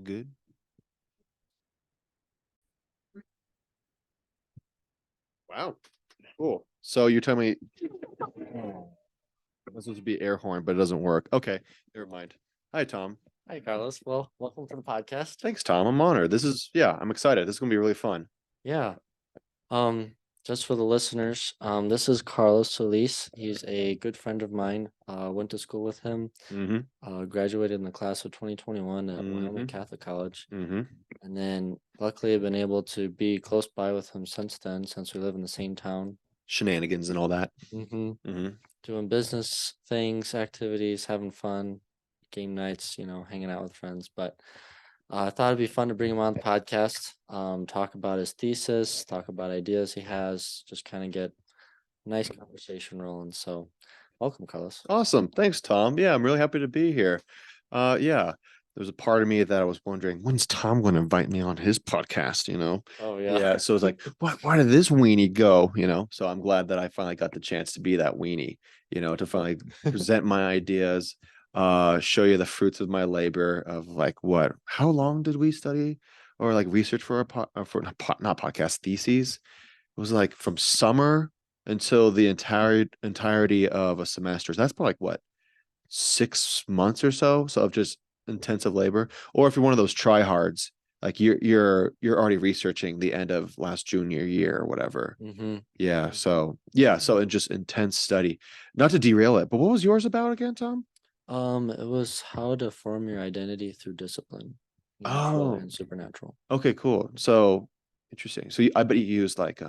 Good. Wow. Cool. So you're telling me this supposed to be air horn, but it doesn't work. Okay, never mind. Hi, Tom. Hi, Carlos. Well, welcome to the podcast. Thanks, Tom. I'm honored. I'm excited. This is gonna be really fun. Yeah. Um, just for the listeners, this is Carlos Solis. He's a good friend of mine. Went to school with him. Mm-hmm. Graduated in the class of 2021 at Wyoming Mm-hmm. Catholic College. Mm-hmm. And then luckily I've been able to be close by with him since then, since we live in the same town. Shenanigans and all that. Mm-hmm. Mm-hmm. Doing business things, activities, having fun, game nights, hanging out with friends. But I thought it'd be fun to bring him on the podcast, talk about his thesis, talk about ideas he has, just kind of get a nice conversation rolling. So, welcome, Carlos. Awesome. Thanks, Tom. Yeah, I'm really happy to be here. Yeah, there's a part of me that I was wondering, when's Tom going to invite me on his podcast, Oh yeah, Yeah, so it's like, why did this weenie go, So I'm glad that I finally got the chance to be that weenie, to finally present my ideas, show you the fruits of my labor of like how long did we study or like research for not podcast theses? It was like from summer until the entirety of a semester. So that's probably like what, 6 months or so. So of just intensive labor. Or if you're one of those tryhards, like you're already researching the end of last junior year or whatever. mm-hmm. Yeah. So it just intense study. Not to derail it, but what was yours about again, Tom? It was how to form your identity through discipline, natural Oh, and supernatural. okay, cool. So interesting. So I bet you used like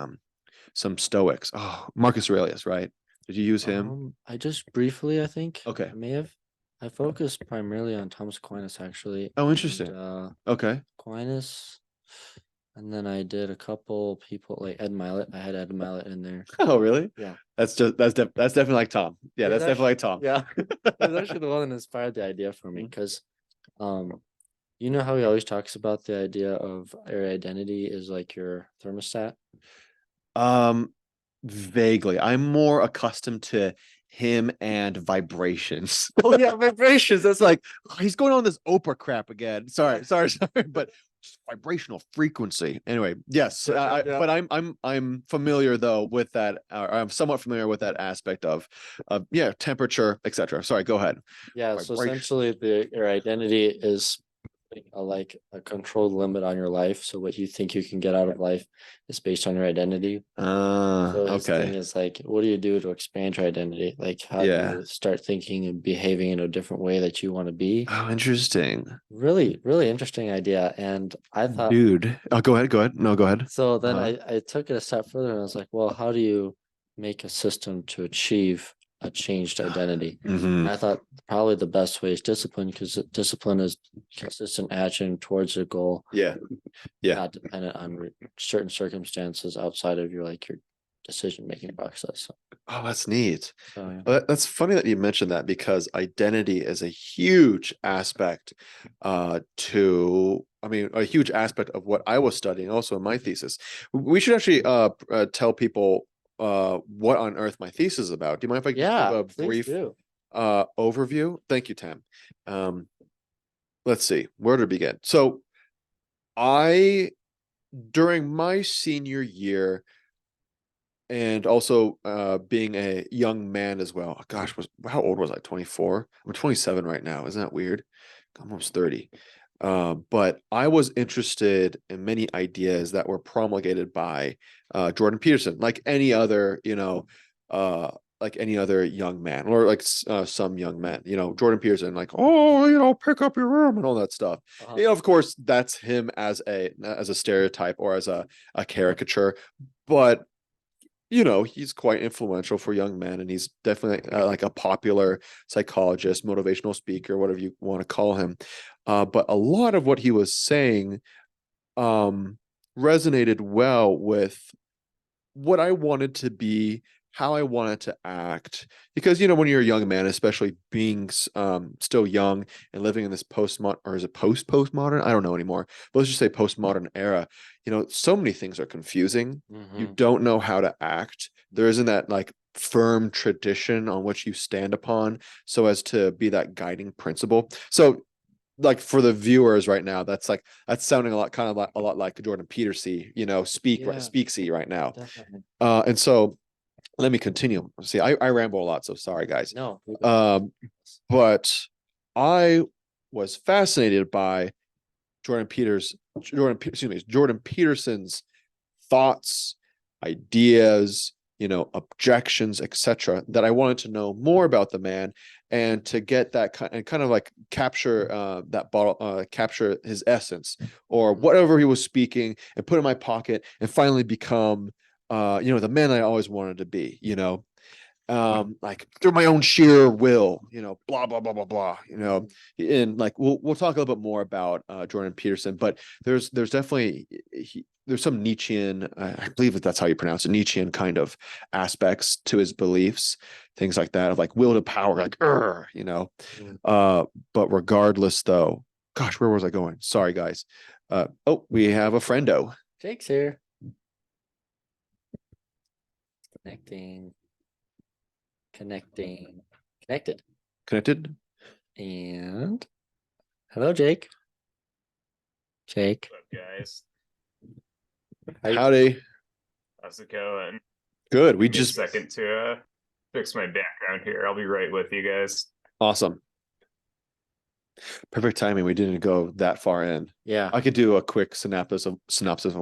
some Stoics. Oh, Marcus Aurelius, right? Did you use him? I just briefly, I think Okay. I may have. I focused primarily on Thomas Aquinas actually, Oh, and interesting. Okay. Aquinas, and then I did a couple people like Ed Milet. I had Ed Milet in there. Oh, really? Yeah, That's definitely like Tom. Yeah, it was that's definitely actually like Tom. yeah, it was actually the one that inspired the idea for me because, um, you know how he always talks about the idea of your identity is like your thermostat. Um, Vaguely. I'm more accustomed to him and vibrations. Oh yeah, vibrations. It's like he's going on this Oprah crap again. Sorry, but vibrational frequency. Anyway, yes, Yeah. but I'm familiar though with that. I'm somewhat familiar with that aspect of, yeah, temperature, etc. Sorry, go ahead. Yeah, so Vibration. essentially your identity is like a controlled limit on your life. So what you think you can get out of life is based on your identity. So his thing Okay. is like, what do you do to expand your identity? Like how do Yeah. you start thinking and behaving in a different way that you want to be? Oh, interesting. Really, really interesting idea. And I thought Dude. Oh, go ahead. Go ahead. No, go ahead. so then Uh, I took it a step further and I was like, well, how do you make a system to achieve a changed identity? mhm. I thought probably the best way is discipline because discipline is consistent action towards a goal, Yeah. Yeah. not dependent on certain circumstances outside of your decision making process. Oh, that's neat. So yeah. That's funny that you mentioned that because identity is a huge aspect a huge aspect of what I was studying also in my thesis. We should actually tell people what on earth my thesis is about. Do you mind if I just give Yeah, a please brief do. overview? Thank you, Tam. Um, let's see, where to begin. So I during my senior year and also being a young man as well. Gosh, how old was I? 24? I'm 27 right now. Isn't that weird? I'm almost 30. But I was interested in many ideas that were promulgated by Jordan Peterson, like any other young man, or like some young men. Jordan Peterson, like, oh, pick up your room and all that stuff. Uh-huh. Of course, that's him as a stereotype or as a caricature, but he's quite influential for young men, and he's definitely like a popular psychologist, motivational speaker, whatever you want to call him. But a lot of what he was saying resonated well with what I wanted to be, how I wanted to act. Because, when you're a young man, especially being still young and living in this postmodern, or is it postmodern? I don't know anymore. But let's just say postmodern era, so many things are confusing. You Mm-hmm. don't know how to act. There isn't that like firm tradition on which you stand upon so as to be that guiding principle. So like for the viewers right now, that's sounding a lot kind of like a lot like Jordan Peterson, Yeah, speaksy right now. definitely. And so let me continue. See, I ramble a lot, so sorry guys. No, you're good. Um, but I was fascinated by Jordan Peterson's thoughts, ideas, objections, etc. That I wanted to know more about the man and to get that kind of like capture capture his essence or whatever he was speaking and put in my pocket and finally become the man I always wanted to be. Like through my own sheer will, blah blah blah blah blah, and like we'll talk a little bit more about Jordan Peterson, but there's definitely there's some Nietzschean, I believe that that's how you pronounce it, Nietzschean kind of aspects to his beliefs, things like that, of like will to power, like Mm. but regardless, though, gosh, where was I going? Sorry, guys. Oh, we have a friendo. Jake's here. Connecting. Connected. Connected. And hello, Jake. Jake. What's up, guys? Howdy. How's it going? Good. We Give me a just second to fix my background here. I'll be right with you guys. awesome. Perfect timing. We didn't go that far in. Yeah, I could do a quick synopsis of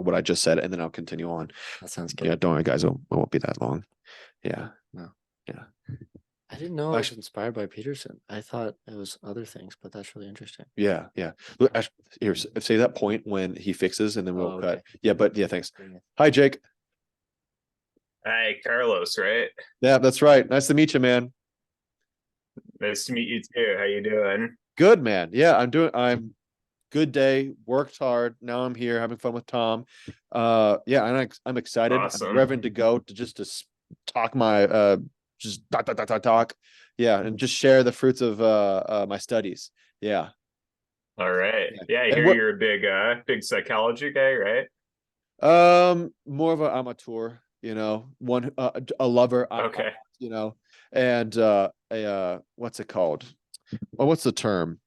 what I just said, and then I'll continue on. that sounds good. Yeah, don't worry, guys. It won't be that long. Yeah. No. Yeah. I didn't know it was Actu- inspired by Peterson. I thought it was other things, but that's really interesting. Yeah. Yeah. Look, here, say that point when he fixes, and then we'll Oh, cut. okay. Yeah, but yeah, thanks. Bring it. Hi, Jake. Hi, Carlos, right? Yeah, that's right. Nice to meet you, man. Nice to meet you too. How you doing? Good, man. Yeah, I'm good day, worked hard. Now I'm here having fun with Tom. Yeah, and I'm excited. I'm Awesome. revving to go to talk my just talk. Yeah, and just share the fruits of my studies. Yeah. All right. Yeah. Yeah, I And hear you're a big psychology guy, right? more of an amateur, one a lover, Okay. and a what's it called? Well, what's the term?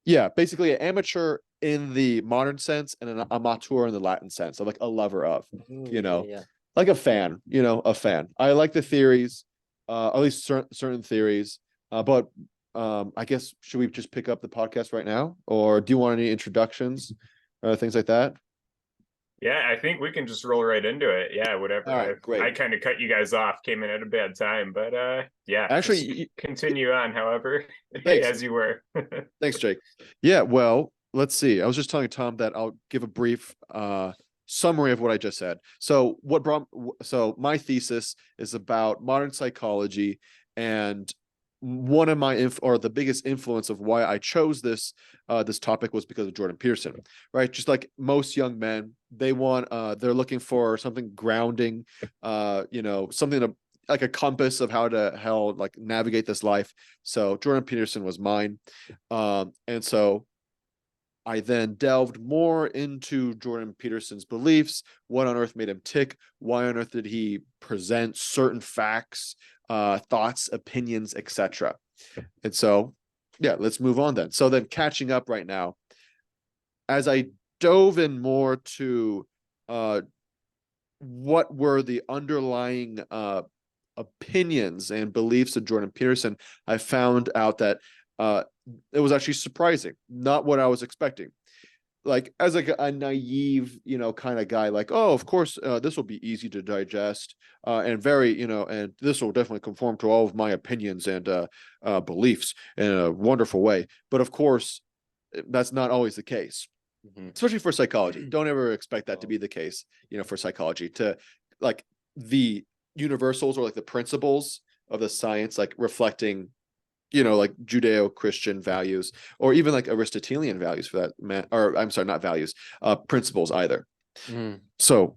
Yeah, basically an amateur in the modern sense and an amateur in the Latin sense. So like a lover of, Ooh, you know, yeah. like a fan, a fan. I like the theories, at least certain theories. But I guess should we just pick up the podcast right now, or do you want any introductions or things like that? Yeah, I think we can just roll right into it. Yeah, All whatever. right, I great. kind of cut you guys off, came in at a bad time, but yeah, Actually, just continue on, however, thanks. as you were. Thanks, Jake. Yeah, well, let's see. I was just telling Tom that I'll give a brief summary of what I just said. So my thesis is about modern psychology, and one of my or the biggest influence of why I chose this topic was because of Jordan Peterson, right? Just like most young men, they're looking for something grounding, something to like a compass of how to like navigate this life. So Jordan Peterson was mine. And so I then delved more into Jordan Peterson's beliefs. What on earth made him tick? Why on earth did he present certain facts, thoughts, opinions, etc.? And so, yeah, let's move on then. So then catching up right now, as I dove in more to what were the underlying opinions and beliefs of Jordan Peterson, I found out that it was actually surprising, not what I was expecting. Like as like a naive, kind of guy, like, oh, of course, this will be easy to digest, and very, and this will definitely conform to all of my opinions and beliefs in a wonderful way. But of course, that's not always the case, especially for psychology. Don't ever expect that to be the case, for psychology, to like the universals or like the principles of the science, like reflecting, like Judeo-Christian values or even like Aristotelian values for that man, or I'm sorry, not values, principles either. Mm. So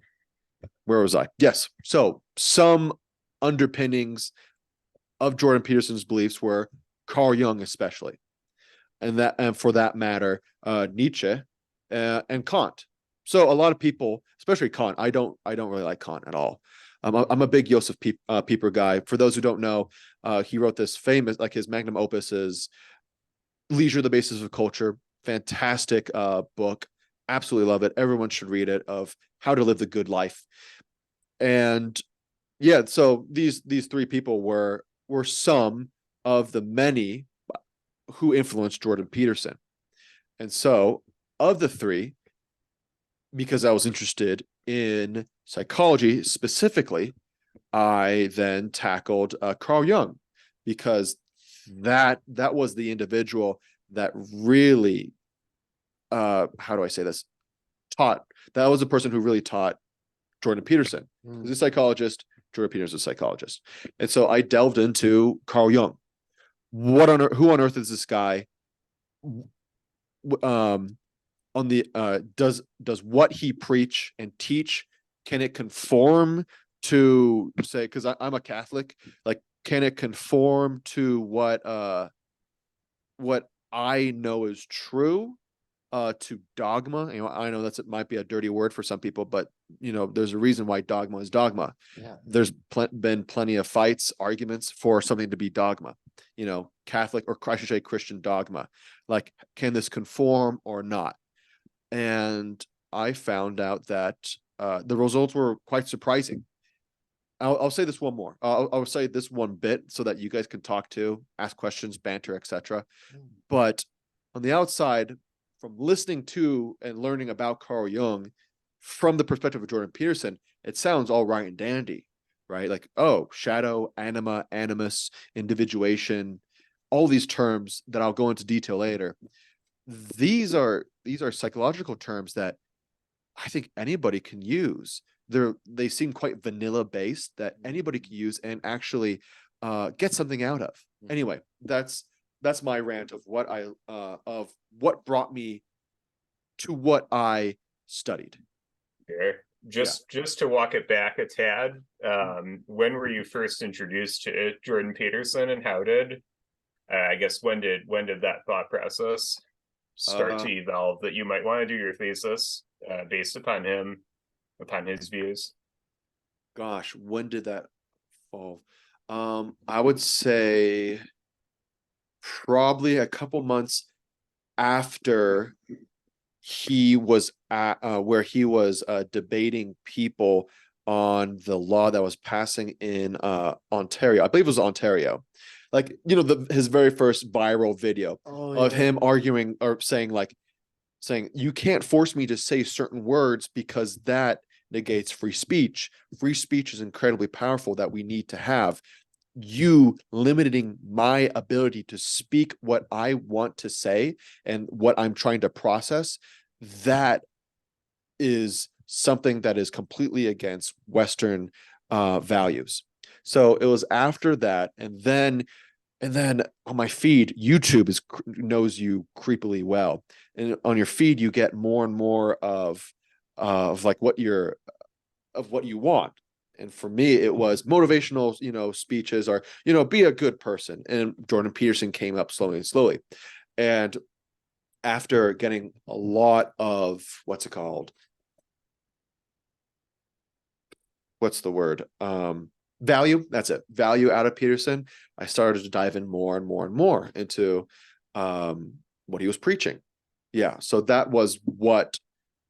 where was I? Yes. So some underpinnings of Jordan Peterson's beliefs were Carl Jung, especially, and for that matter, Nietzsche, and Kant. So a lot of people, especially Kant, I don't really like Kant at all. I'm a big Joseph Pieper guy. For those who don't know, he wrote this famous, like his magnum opus is Leisure, the Basis of Culture. Fantastic book. Absolutely love it. Everyone should read it, of how to live the good life. And yeah, so these three people were some of the many who influenced Jordan Peterson. And so, of the three, because I was interested in psychology specifically, I then tackled Carl Jung, because that was the individual that really, how do I say this, taught. That was the person who really taught Jordan Peterson. He's a psychologist. Jordan Peterson's a psychologist, and so I delved into Carl Jung. Who on earth is this guy? On the does what he preach and teach, can it conform to, say, because I'm a Catholic, like, can it conform to what I know is true, to dogma? I know it might be a dirty word for some people, but there's a reason why dogma is dogma. Yeah. There's been plenty of fights, arguments for something to be dogma. Catholic, or I should say Christian dogma. Like, can this conform or not? And I found out that the results were quite surprising. I'll say this one more. I'll say this one bit so that you guys can talk to, ask questions, banter, etc. But on the outside, from listening to and learning about Carl Jung from the perspective of Jordan Peterson, it sounds all right and dandy, right? Like, oh, shadow, anima, animus, individuation, all these terms that I'll go into detail later. These are psychological terms that I think anybody can use. They seem quite vanilla based, that anybody can use and actually get something out of. Anyway, that's my rant of what brought me to what I studied. Sure. Just to walk it back a tad, when were you first introduced to Jordan Peterson, and how did I guess when did that thought process start to evolve that you might want to do your thesis based upon his views? Gosh, when did that fall? I would say probably a couple months after he was at where he was debating people on the law that was passing in Ontario. I believe it was Ontario. Like, his very first viral video of him arguing, or saying you can't force me to say certain words because that negates free speech. Free speech is incredibly powerful, that we need to have. You limiting my ability to speak what I want to say and what I'm trying to process, that is something that is completely against Western values. So it was after that, and then on my feed, YouTube knows you creepily well, and on your feed you get more and more of like what you want. And for me, it was motivational, speeches, or, be a good person. And Jordan Peterson came up slowly and slowly. And after getting a lot of, what's it called? What's the word? Value. That's it. Value out of Peterson. I started to dive in more and more and more into what he was preaching. Yeah. So that was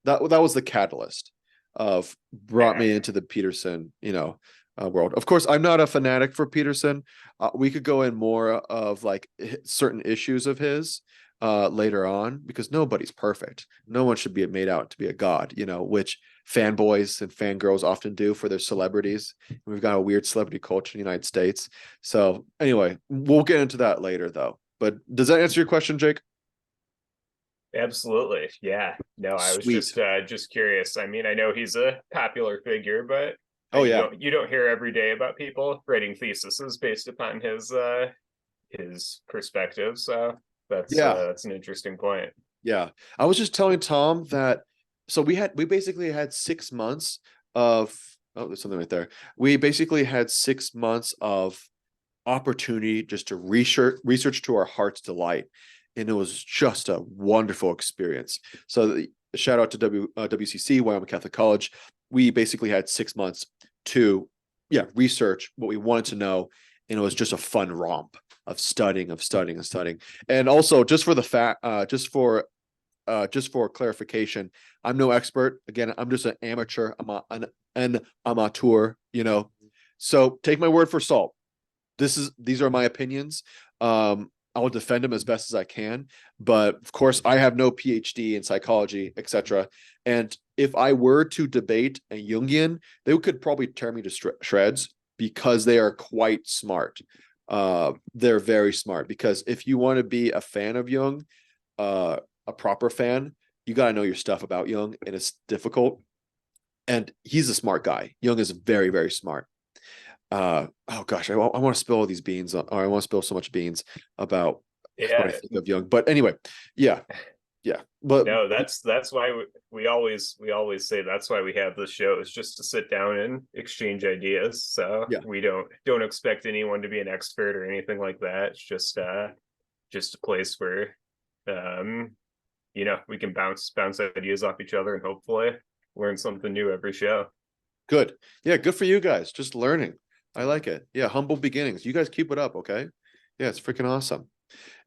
that was the catalyst of brought me into the Peterson, world. Of course, I'm not a fanatic for Peterson. We could go in more of like certain issues of his later on, because nobody's perfect. No one should be made out to be a god, which fanboys and fangirls often do for their celebrities. We've got a weird celebrity culture in the United States. So anyway, we'll get into that later though. But does that answer your question, Jake? Absolutely. Yeah. No, I was just curious. I mean, I know he's a popular figure, but you don't hear every day about people writing theses based upon his perspective. So that's an interesting point. Yeah. I was just telling Tom that, so we basically had 6 months of, there's something right there. We basically had 6 months of opportunity just to research to our heart's delight. And it was just a wonderful experience. So shout out to WCC, Wyoming Catholic College. We basically had 6 months to research what we wanted to know. And it was just a fun romp. of studying, and studying. And also, just for the fact, just for clarification, I'm no expert. Again, I'm just an amateur. An amateur. So take my word for salt. These are my opinions. I will defend them as best as I can, but of course, I have no PhD in psychology, etc. And if I were to debate a Jungian, they could probably tear me to shreds because they are quite smart. They're very smart, because if you want to be a fan of Jung, a proper fan, you got to know your stuff about Jung, and it's difficult. And he's a smart guy. Jung is very, very smart. Oh gosh, I want to spill all these beans, or I want to spill so much beans about what I think of Jung. But anyway, yeah. But no, that's why we always say that's why we have this show, is just to sit down and exchange ideas. So yeah, we don't expect anyone to be an expert or anything like that. It's just a place where we can bounce ideas off each other and hopefully learn something new every show. Good. Yeah, good for you guys. Just learning. I like it. Yeah, humble beginnings. You guys keep it up, okay? Yeah, it's freaking awesome.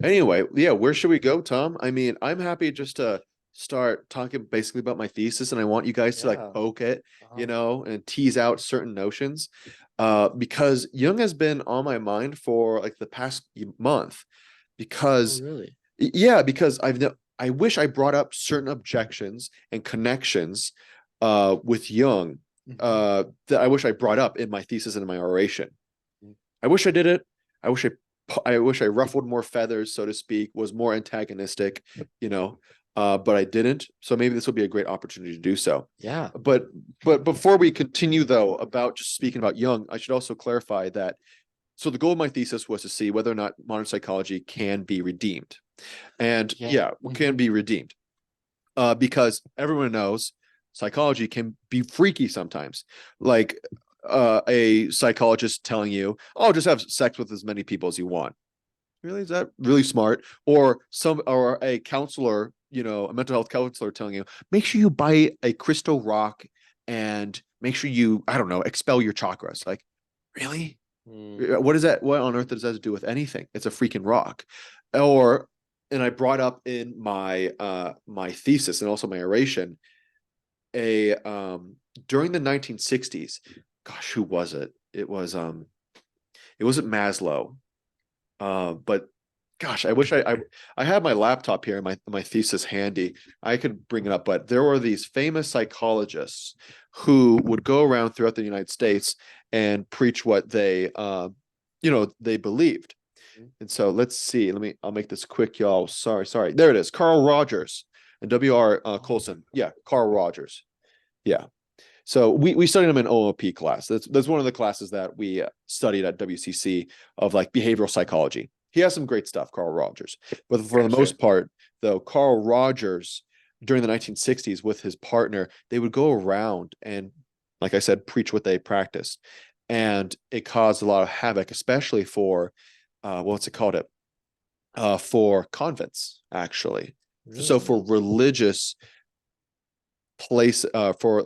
Anyway, yeah, where should we go, Tom? I mean, I'm happy just to start talking basically about my thesis, and I want you guys to like poke it, and tease out certain notions. Because Jung has been on my mind for like the past month, because really? Yeah, because I wish I brought up certain objections and connections with Jung that I wish I brought up in my thesis and in my oration. I wish I did it. I wish I ruffled more feathers, so to speak, was more antagonistic, but I didn't. So maybe this will be a great opportunity to do so. Yeah. But before we continue, though, about just speaking about Jung, I should also clarify that. So the goal of my thesis was to see whether or not modern psychology can be redeemed. And can be redeemed. Because everyone knows psychology can be freaky sometimes. Like a psychologist telling you, "Oh, just have sex with as many people as you want." Really? Is that really smart? Or a counselor, a mental health counselor telling you, "Make sure you buy a crystal rock and make sure you, I don't know, expel your chakras." Like, really? What is that? What on earth does that have to do with anything? It's a freaking rock. And I brought up in my my thesis and also my oration during the 1960s. Gosh, who was it? It wasn't Maslow. But gosh, I wish I had my laptop here and my thesis handy. I could bring it up, but there were these famous psychologists who would go around throughout the United States and preach what they they believed. And so let's see. I'll make this quick, y'all. Sorry. There it is. Carl Rogers and W.R. Colson. Yeah, Carl Rogers. Yeah. So we studied him in OOP class. That's one of the classes that we studied at WCC of like behavioral psychology. He has some great stuff, Carl Rogers. But for the most part, though, Carl Rogers during the 1960s with his partner, they would go around and, like I said, preach what they practiced. And it caused a lot of havoc, especially for what's it called? For convents, actually. Really? So for religious place, for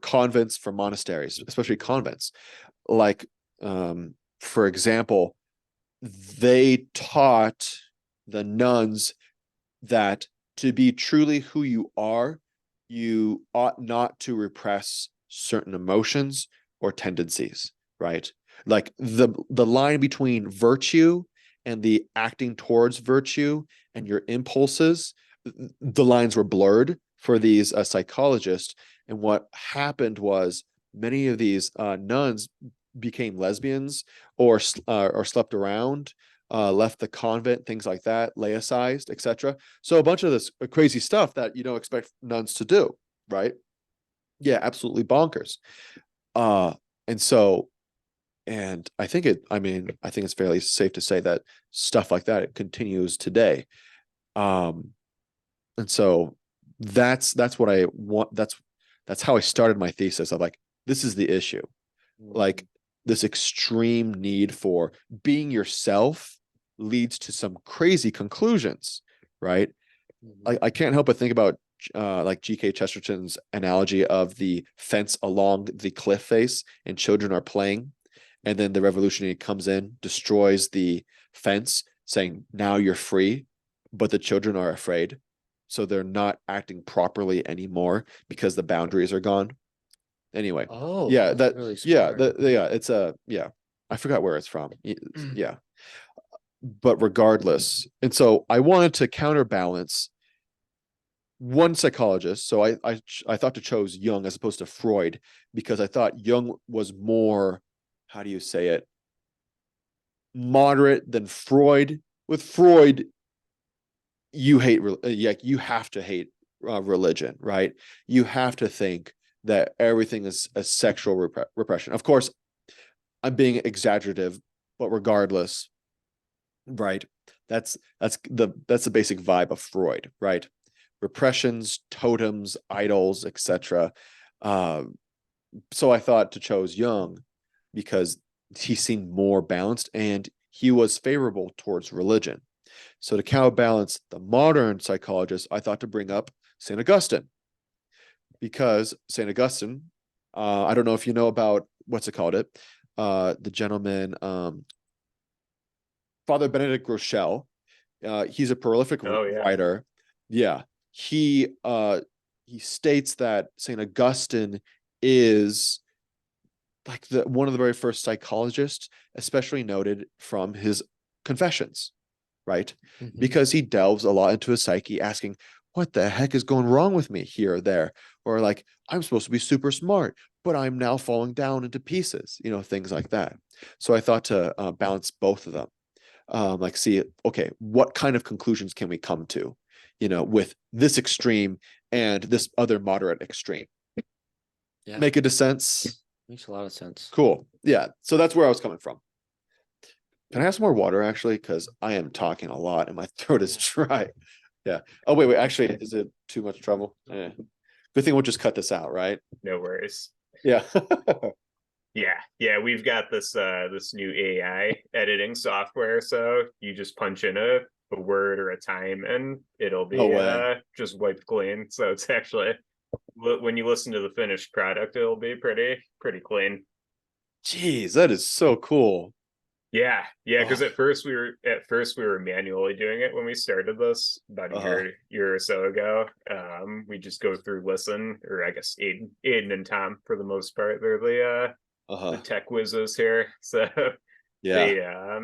convents, for monasteries, especially convents. Like, for example, they taught the nuns that to be truly who you are, you ought not to repress certain emotions or tendencies, right? Like the line between virtue and the acting towards virtue and your impulses, the lines were blurred for these psychologists. And what happened was many of these nuns became lesbians or slept around, left the convent, things like that, laicized, etc. So a bunch of this crazy stuff that you don't expect nuns to do, right? Yeah, absolutely bonkers. And I think it's fairly safe to say that stuff like that, it continues today. And so that's what I want. That's how I started my thesis of like, this is the issue. Like this extreme need for being yourself leads to some crazy conclusions, right? I can't help but think about like G.K. Chesterton's analogy of the fence along the cliff face and children are playing. And then the revolutionary comes in, destroys the fence, saying, now you're free, but the children are afraid. So they're not acting properly anymore because the boundaries are gone. Anyway, Oh, yeah, that's really smart. it's a, yeah, I forgot where it's from. Yeah. But regardless, and so I wanted to counterbalance one psychologist. So I thought to chose Jung as opposed to Freud, because I thought Jung was more, how do you say it, moderate than Freud. With Freud, you hate, yeah, you have to hate religion, right? You have to think that everything is a sexual repression. Of course, I'm being exaggerative, but regardless, right? That's the basic vibe of Freud, right? Repressions, totems, idols, etc. So I thought to chose Jung because he seemed more balanced and he was favorable towards religion. So to counterbalance the modern psychologist, I thought to bring up St. Augustine, because St. Augustine, I don't know if you know about what's it called, the gentleman, Father Benedict Rochelle. He's a prolific Oh yeah. writer. Yeah, he states that St. Augustine is like one of the very first psychologists, especially noted from his confessions, right? Mhm. Because he delves a lot into his psyche, asking, what the heck is going wrong with me here or there? Or like, I'm supposed to be super smart, but I'm now falling down into pieces, things like that. So I thought to balance both of them. Like, see, okay, what kind of conclusions can we come to, with this extreme and this other moderate extreme? Yeah, Make it a sense? makes a lot of sense. Cool. Yeah. So that's where I was coming from. Can I have some more water, actually? Because I am talking a lot and my throat is dry. Yeah. Oh, wait. Actually, is it too much trouble? Yeah. Good thing we'll just cut this out, right? No worries. Yeah. Yeah, we've got this new AI editing software, so you just punch in a word or a time and it'll No be way. just wiped clean. So it's actually, when you listen to the finished product, it'll be pretty clean. Jeez, that is so cool. Yeah, because Oh, at first we were manually doing it when we started this about a uh-huh. year or so ago. We just go through listen, or I guess Aiden and Tom for the most part. They're the Uh-huh. tech whizzes here. So Yeah.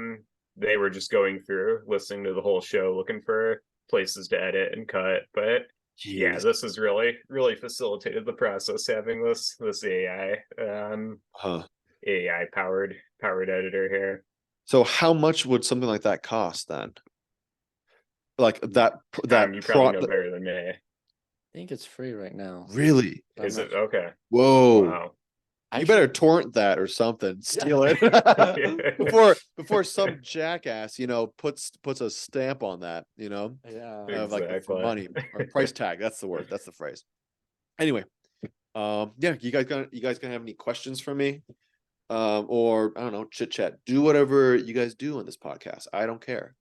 they were just going through listening to the whole show, looking for places to edit and cut. But yeah, Jeez. this has really facilitated the process, having this Huh. AI powered editor here. So how much would something like that cost then? Like Tom, that you probably pro know better than me. I think it's free right now. really? But I'm Is not it okay? Whoa. Wow. You actually. better torrent that or something. Steal it before some jackass, puts a stamp on that, Yeah. like for Exactly. money or price tag. That's the word. That's the phrase. Anyway, yeah, you guys gonna have any questions for me? Or I don't know, chit chat. Do whatever you guys do on this podcast. I don't care.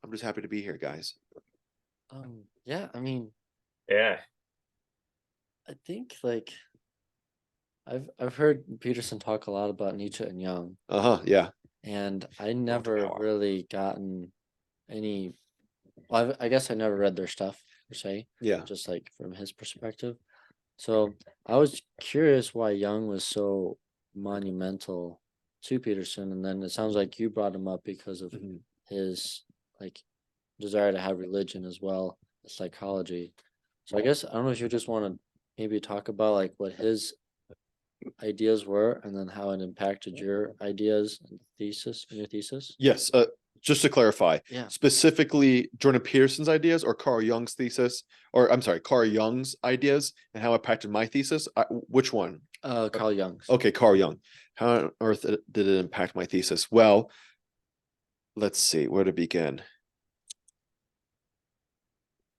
I'm just happy to be here, guys. Yeah, I mean, Yeah. I think like I've heard Peterson talk a lot about Nietzsche and Jung, Uh-huh. Yeah. and I Going to never power. really gotten any. Well, I guess I never read their stuff per se, Yeah. just like from his perspective. So I was curious why Jung was so monumental to Peterson, and then it sounds like you brought him up because of Mhm. his like desire to have religion as well as psychology. So I guess I don't know if you just want to maybe talk about like what his ideas were and then how it impacted your ideas and thesis in your thesis. Yes. Just to clarify, Yeah. specifically Jordan Peterson's ideas or Carl Jung's thesis, or I'm sorry, Carl Jung's ideas and how it impacted my thesis. Which one? Carl Jung's. Okay, Carl Jung. How on earth did it impact my thesis? Well, let's see where to begin.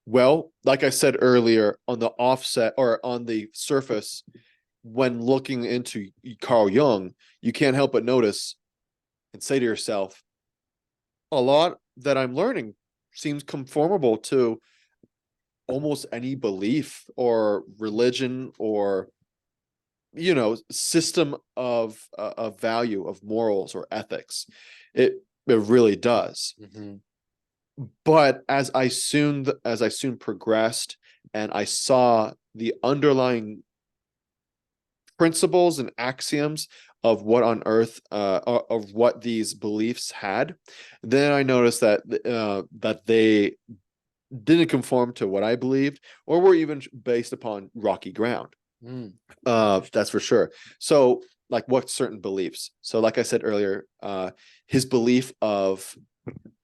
Well, like I said earlier, on the offset or on the surface, when looking into Carl Jung, you can't help but notice and say to yourself, a lot that I'm learning seems conformable to almost any belief or religion or system of value, of morals or ethics. It really does. Mhm. But as I soon progressed and I saw the underlying principles and axioms of what on earth of what these beliefs had, then I noticed that they didn't conform to what I believed, or were even based upon rocky ground. Mm. That's for sure. So, like, what certain beliefs? So, like I said earlier, his belief of,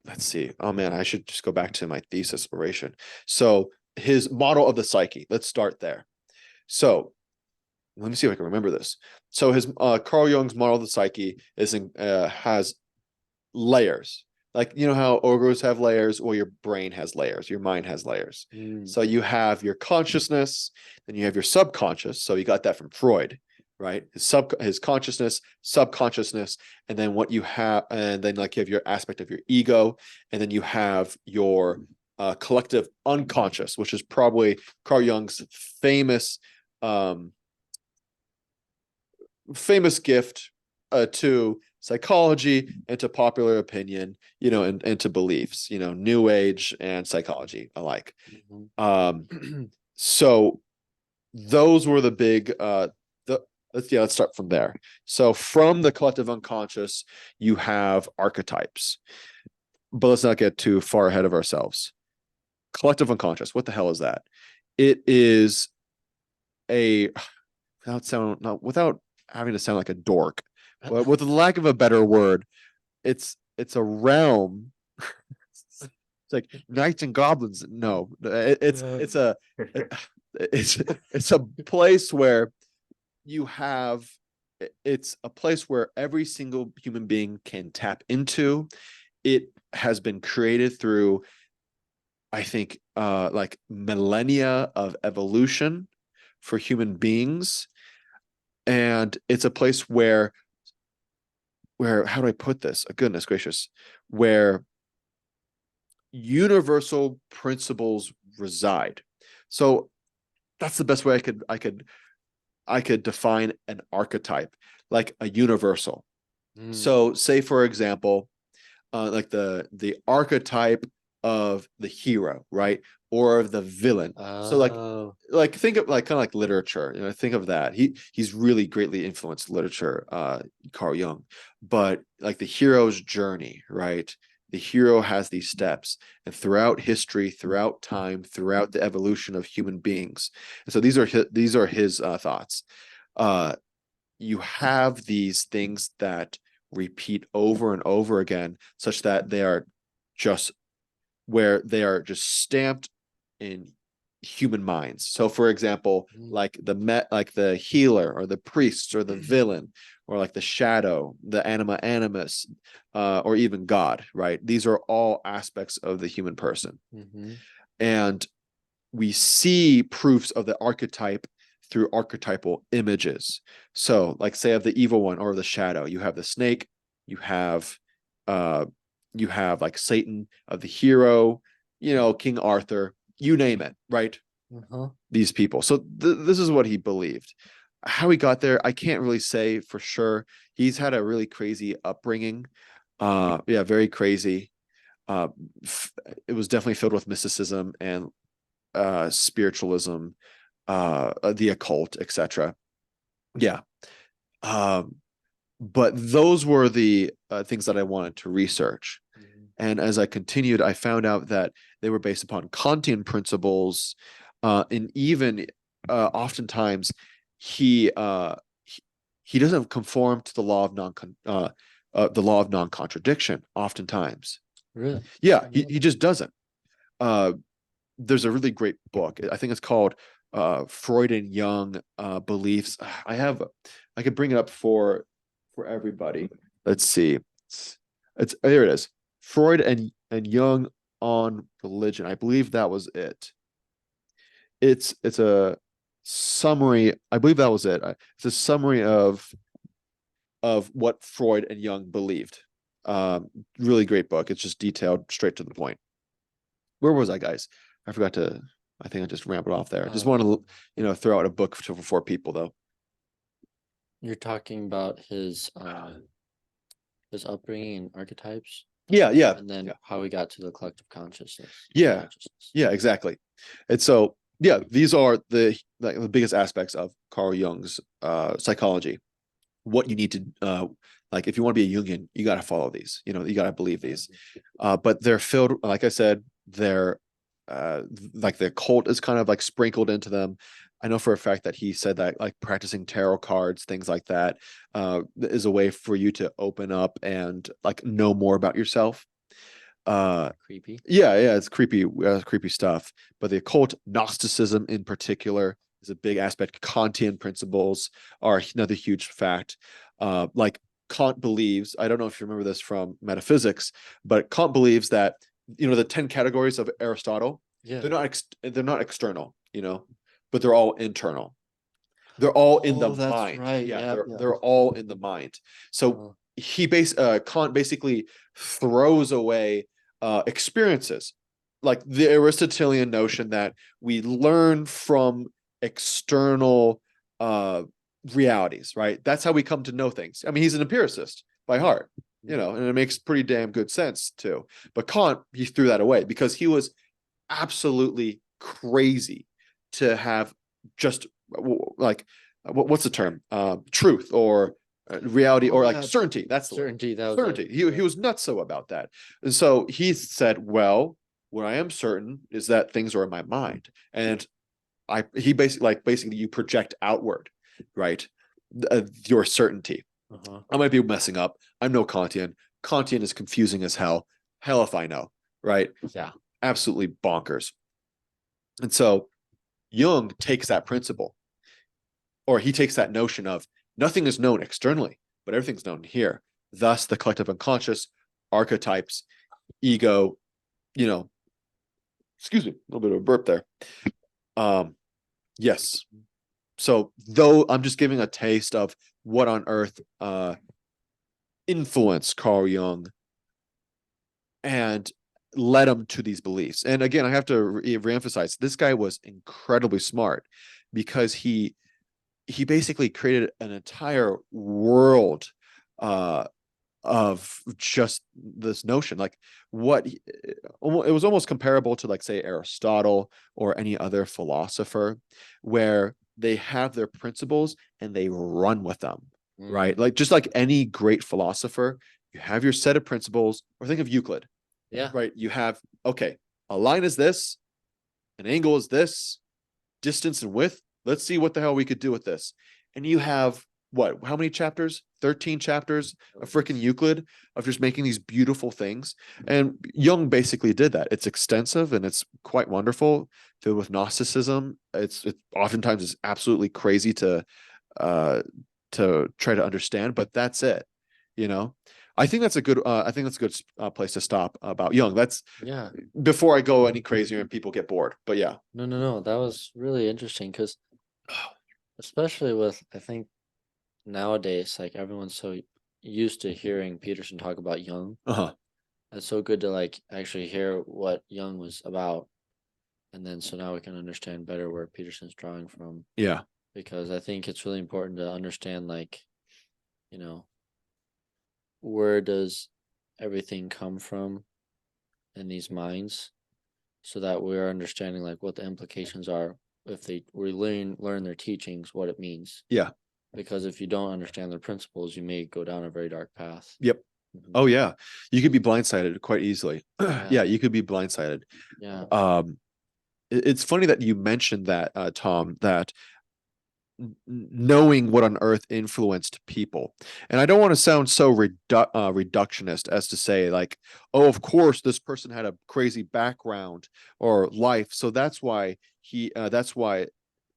let's see. Oh man, I should just go back to my thesis oration. So, his model of the psyche. Let's start there. So, let me see if I can remember this. So, his Carl Jung's model of the psyche has layers. Like, how ogres have layers, or your brain has layers, your mind has layers. Mm. So you have your consciousness, then you have your subconscious. So you got that from Freud, right? His consciousness, subconsciousness, and then what you have, and then like you have your aspect of your ego, and then you have your collective unconscious, which is probably Carl Jung's famous gift to psychology and to popular opinion, and to beliefs, new age and psychology alike. Mhm. So those were the big let's start from there. So from the collective unconscious, you have archetypes. But let's not get too far ahead of ourselves. Collective unconscious, what the hell is that? It is a without having to sound like a dork, but with the lack of a better word, it's a realm. It's like knights and goblins. No, it's a it's a place where you have it's a place where every single human being can tap into. It has been created through, I think, like millennia of evolution for human beings. And it's a place where how do I put this? Goodness gracious, where universal principles reside. So that's the best way I could define an archetype, like a universal. Mm. So say, for example, like the archetype of the hero, right? Or of the villain. So like think of like kind of like literature, think of that. He's really greatly influenced literature, Carl Jung. But like the hero's journey, right? The hero has these steps, and throughout history, throughout time, throughout the evolution of human beings. And so these are his thoughts. You have these things that repeat over and over again, such that they are just stamped in human minds. So, for example, like the healer, or the priest, or the villain, or like the shadow, the anima animus, or even God, right? These are all aspects of the human person. Mhm. And we see proofs of the archetype through archetypal images. So, like, say, of the evil one or the shadow, you have the snake, you have like Satan, of the hero, King Arthur, you name it, right? Uh-huh. These people. So this is what he believed. How he got there, I can't really say for sure. He's had a really crazy upbringing. Yeah, very crazy. It was definitely filled with mysticism and spiritualism, the occult, etc. Yeah. But those were the things that I wanted to research. Mhm. And as I continued, I found out that they were based upon Kantian principles, and even oftentimes he, uh, he doesn't conform to the law of non-contradiction. Oftentimes, Really? yeah, he just doesn't. There's a really great book. I think it's called Freud and Jung Beliefs. I could bring it up for everybody. Let's see. It's here it is. Freud and Jung on religion. I believe that was it. It's a summary. I believe that was it. It's a summary of what Freud and Jung believed. Really great book. It's just detailed, straight to the point. Where was I, guys? I forgot to. I think I just rambled off there. I just want to, throw out a book for people, though. You're talking about his upbringing and archetypes, Yeah, and then how we got to the collective consciousness. Yeah. Consciousness. Yeah, exactly. And so, yeah, these are the biggest aspects of Carl Jung's psychology. What you need to like, if you want to be a Jungian, you got to follow these. You got to believe these. But they're filled, like I said, they're like the occult is kind of like sprinkled into them. I know for a fact that he said that like practicing tarot cards, things like that, is a way for you to open up and like know more about yourself. Creepy. Yeah, it's creepy stuff. But the occult, Gnosticism in particular, is a big aspect. Kantian principles are another huge fact. Like Kant believes, I don't know if you remember this from metaphysics, but Kant believes that the 10 categories of Aristotle, Yeah. they're not external, but they're all internal. They're all in the that's mind. right. Yeah, Yep, they're all in the mind. So Kant basically throws away experiences, like the Aristotelian notion that we learn from external realities, right? That's how we come to know things. I mean, he's an empiricist by heart, and it makes pretty damn good sense too. But Kant, he threw that away because he was absolutely crazy to have just like what's the term? Truth or reality or like certainty. That's the certainty. word. Certainty. He was nutso about that. And so he said, well, what I am certain is that things are in my mind. And he basically you project outward, right? Your certainty. I might be messing up. I'm no Kantian. Kantian is confusing as hell. Hell if I know, right? Yeah. Absolutely bonkers. And so Jung takes that principle, or he takes that notion of nothing is known externally, but everything's known here. Thus, the collective unconscious, archetypes, ego, excuse me, a little bit of a burp there. Yes. So, though I'm just giving a taste of what on earth influenced Carl Jung and led him to these beliefs. And again, I have to reemphasize this guy was incredibly smart because he basically created an entire world of just this notion, like it was almost comparable to, like, say, Aristotle or any other philosopher, where they have their principles and they run with them, right? Like just like any great philosopher, you have your set of principles. Or think of Euclid. Yeah. Right. You have, okay, a line is this, an angle is this, distance and width. Let's see what the hell we could do with this. And you have how many chapters? 13 chapters of freaking Euclid of just making these beautiful things. And Jung basically did that. It's extensive and it's quite wonderful, filled with Gnosticism. It oftentimes is absolutely crazy to try to understand, but that's it. I think that's a good place to stop about Jung. That's before I go any crazier and people get bored. But yeah. No. That was really interesting because, especially with, I think nowadays, like everyone's so used to hearing Peterson talk about Jung. It's so good to like actually hear what Jung was about, and then so now we can understand better where Peterson's drawing from. Yeah. Because I think it's really important to understand, like, where does everything come from in these minds, so that we're understanding like what the implications are if we learn their teachings, what it means. Yeah. Because if you don't understand their principles, you may go down a very dark path. Yep. Oh yeah, you could be blindsided quite easily. Yeah, you could be blindsided. Yeah. It's funny that you mentioned that, Tom, that knowing what on earth influenced people. And I don't want to sound so reductionist as to say, like, oh, of course this person had a crazy background or life, so that's why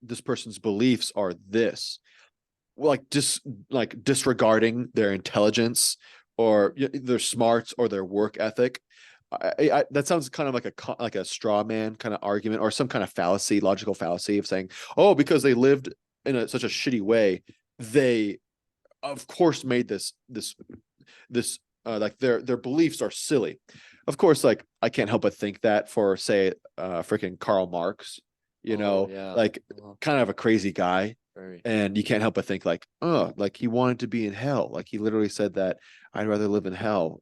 this person's beliefs are this. Like disregarding their intelligence or their smarts or their work ethic. That sounds kind of like a straw man kind of argument, or some kind of logical fallacy of saying, oh, because they lived in such a shitty way, they of course made this like their beliefs are silly. Of course, like I can't help but think that for, say, freaking Karl Marx, Oh, yeah. like Well, kind of a crazy guy. very. And you can't help but think like, oh, like he wanted to be in hell. Like he literally said that I'd rather live in hell,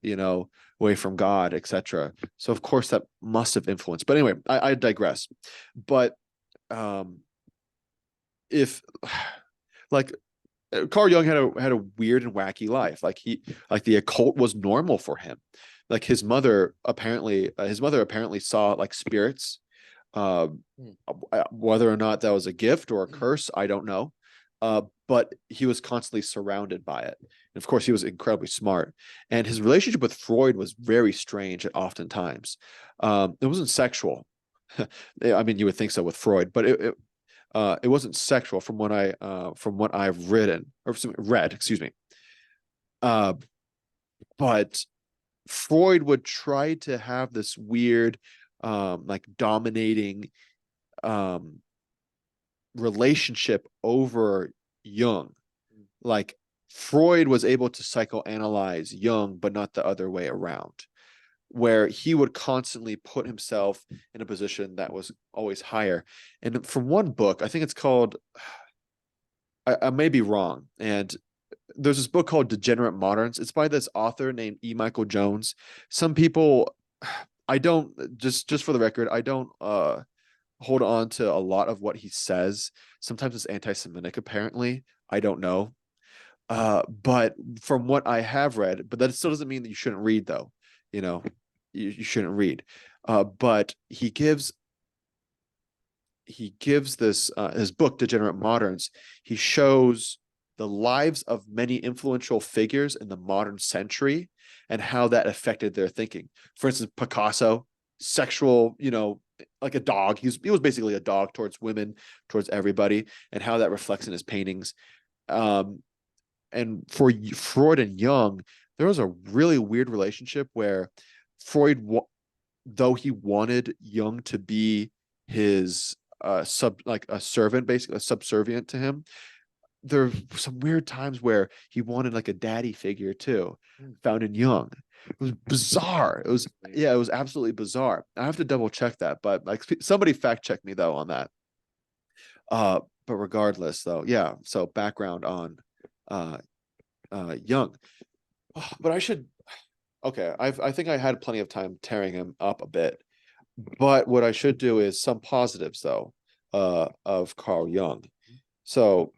away from God, etc. So of course that must have influenced. But anyway, I digress. But if like Carl Jung had a weird and wacky life. Like the occult was normal for him. Like his mother apparently saw like spirits. Hmm. Whether or not that was a gift or a curse, I don't know. But he was constantly surrounded by it. And of course, he was incredibly smart. And his relationship with Freud was very strange at oftentimes. It wasn't sexual. I mean, you would think so with Freud, but it wasn't sexual from what I've read, excuse me. Uh, but Freud would try to have this weird, like dominating, um, relationship over Jung. Like Freud was able to psychoanalyze Jung, but not the other way around, where he would constantly put himself in a position that was always higher. And from one book, I think it's called, I may be wrong, and there's this book called Degenerate Moderns. It's by this author named E. Michael Jones. Some people, I don't, just for the record, I don't hold on to a lot of what he says. Sometimes it's anti-Semitic, apparently. I don't know. But from what I have read, but that still doesn't mean that you shouldn't read, though. You know, you shouldn't read. But he gives this his book Degenerate Moderns. He shows the lives of many influential figures in the modern century and how that affected their thinking. For instance, Picasso, sexual, like a dog. He was basically a dog towards women, towards everybody, and how that reflects in his paintings. Um, and for Freud and Jung, there was a really weird relationship where Freud, though he wanted Jung to be his like a servant, basically a subservient to him, there were some weird times where he wanted like a daddy figure too, found in Jung. It was bizarre. It was absolutely bizarre. I have to double check that, but like somebody fact check me though on that. But regardless though, yeah. So background on uh Jung. But I should okay, I think I had plenty of time tearing him up a bit. But what I should do is some positives though, of Carl Jung. So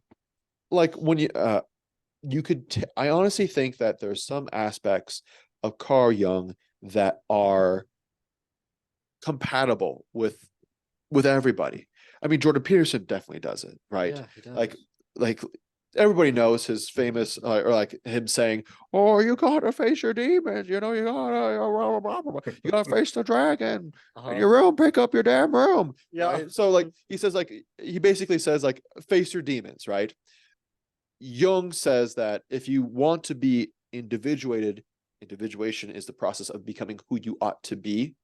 like when I honestly think that there's some aspects of Carl Jung that are compatible with everybody. I mean, Jordan Peterson definitely does it, right? Yeah, he does. Like everybody knows his famous, or like him saying, "Oh, you gotta face your demons. You gotta face the dragon, and your room. Pick up your damn room." Yeah. Right? So like he says, like he basically says, like face your demons, right? Jung says that if you want to be individuated, individuation is the process of becoming who you ought to be.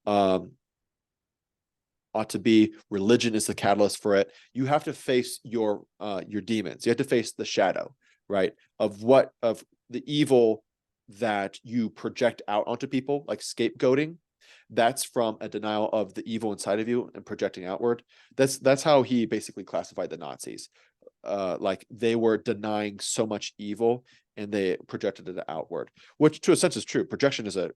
Um, Religion is the catalyst for it. You have to face your demons. You have to face the shadow, right? Of the evil that you project out onto people, like scapegoating. That's from a denial of the evil inside of you and projecting outward. That's how he basically classified the Nazis. Like they were denying so much evil and they projected it outward, which to a sense is true. Projection is a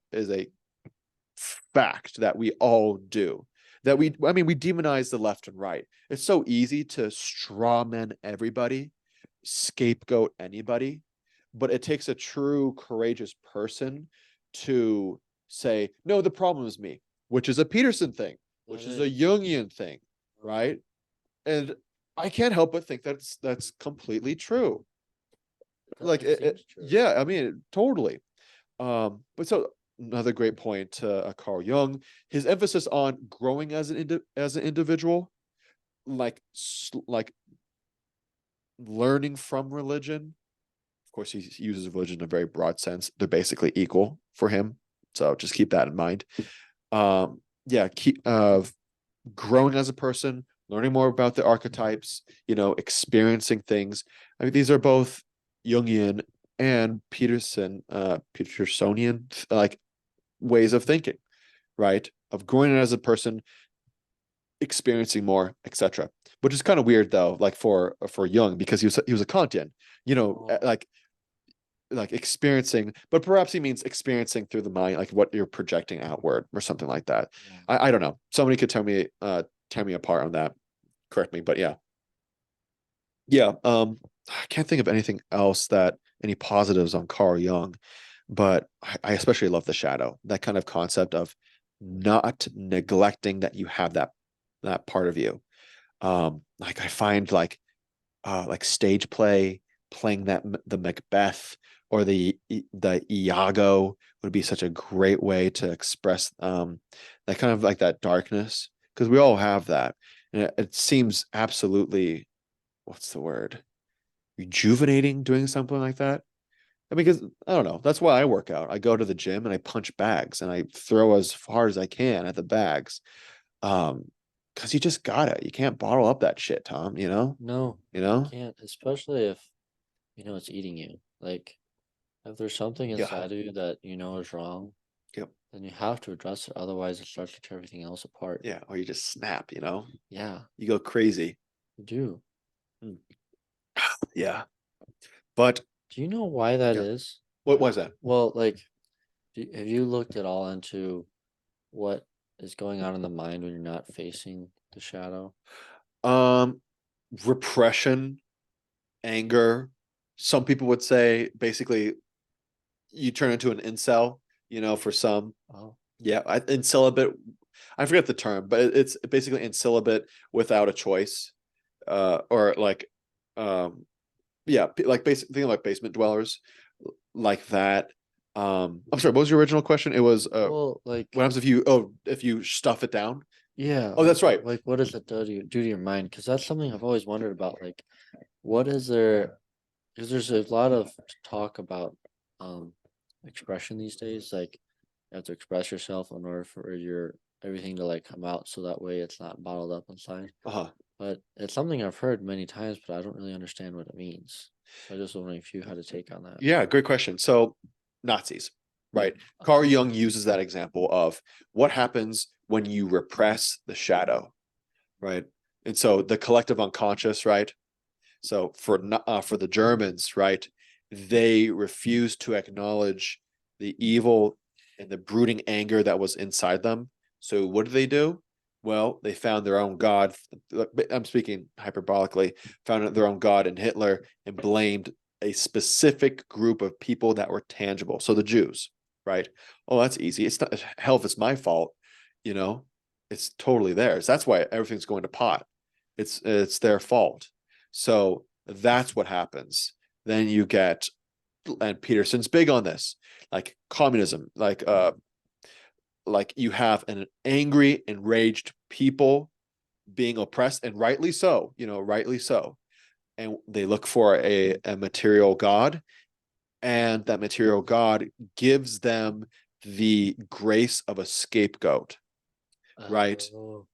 fact that we all do. We demonize the left and right. It's so easy to strawman everybody, scapegoat anybody, but it takes a true courageous person to say, no, the problem is me, which is a Peterson thing, which is a Jungian thing, right? And I can't help but think that's completely true. Like yeah, I mean, totally. But so another great point to Carl Jung, his emphasis on growing as an individual, like learning from religion. Of course, he uses religion in a very broad sense. They're basically equal for him, so just keep that in mind. Yeah, growing as a person, learning more about the archetypes, experiencing things. I mean, these are both Jungian and Petersonian like ways of thinking, right? Of growing as a person, experiencing more, etc. Which is kind of weird though, like for Jung, because he was a Kantian, like experiencing, but perhaps he means experiencing through the mind, like what you're projecting outward or something like that. Yeah. I don't know. Somebody could tear me apart on that. Correct me, but yeah. Yeah. I can't think of anything else that any positives on Carl Jung, but I especially love the shadow, that kind of concept of not neglecting that you have that part of you. Like I find like stage play, playing the Macbeth or the Iago would be such a great way to express that kind of like that darkness, because we all have that, and it seems absolutely, what's the word, rejuvenating doing something like that. I mean, because I don't know, that's why I work out. I go to the gym and I punch bags and I throw as far as I can at the bags. Because you just got it. You can't bottle up that shit, Tom, No, you you know? can't, especially if it's eating you. Like if there's something Yeah. inside of you that is wrong, Yep. then you have to address it. Otherwise, it starts to tear everything else apart. Yeah. Or you just snap. Yeah, You go crazy. you do. Mm. Yeah. But Do you know why that yeah. is? What was that? Well, like, have you looked at all into what is going on in the mind when you're not facing the shadow? Um, Repression, anger. Some people would say basically you turn into an incel, for some. Oh, Yeah, incelibate. I forget the term, but it's basically incelibate without a choice. Or like, yeah, like basic thing like basement dwellers, like that. I'm sorry, what was your original question? It was well, what like, happens if you stuff it down? yeah, Oh, that's right. like, what does it do to your mind? Because that's something I've always wondered about. Like, what is there? Because there's a lot of talk about um expression these days. Like, you have to express yourself in order for your everything to like come out, so that way it's not bottled up inside. Uh-huh. But it's something I've heard many times, but I don't really understand what it means. So I just wondering if you had a take on that. Yeah, great question. So Nazis, right? Carl Jung uses that example of what happens when you repress the shadow, right? And so the collective unconscious, right? So for the Germans, right, they refused to acknowledge the evil and the brooding anger that was inside them. So what did they do? Well, they found their own god. I'm speaking hyperbolically. Found their own god in Hitler and blamed a specific group of people that were tangible. So the Jews, right? Oh, that's easy. It's not hell if it's my fault, you know. It's totally theirs. That's why everything's going to pot. It's their fault. So that's what happens. Then you get, and Peterson's big on this, like communism, like you have an angry, enraged people being oppressed, and rightly so, rightly so. And they look for a material God, and that material God gives them the grace of a scapegoat, right? Oh.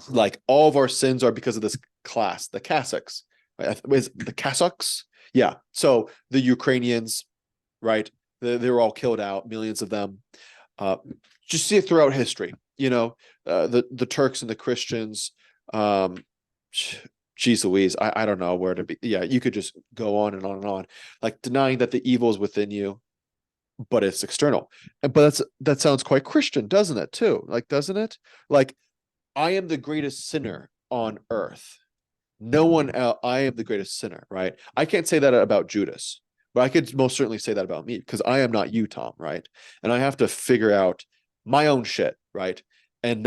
Like all of our sins are because of this class, the Kazakhs, right? Is the Kazakhs? Yeah. So the Ukrainians, right? They were all killed out, millions of them. Just see it throughout history. The Turks and the Christians. Um, Geez Louise, I don't know where to be. Yeah, you could just go on and on and on, like denying that the evil is within you, but it's external. But that sounds quite Christian, doesn't it? Too, like, doesn't it? Like, I am the greatest sinner on earth. No one else, I am the greatest sinner, right? I can't say that about Judas, but I could most certainly say that about me because I am not you, Tom, right? And I have to figure out my own shit, right? And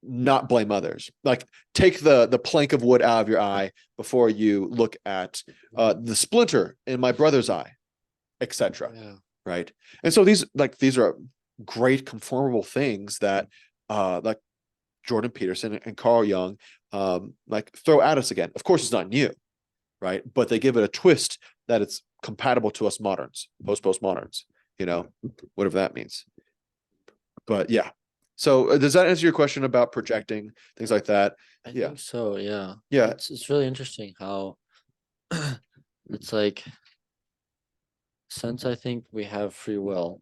not blame others. Like, take the plank of wood out of your eye before you look at the splinter in my brother's eye, etc. Yeah. Right? And so these are great conformable things that like Jordan Peterson and Carl Jung like throw at us again. Of course, it's not new, right? But they give it a twist that it's compatible to us moderns, postmoderns, whatever that means. But yeah. So does that answer your question about projecting things like that? I Yeah. think so, yeah. Yeah. It's really interesting how it's like, since I think we have free will,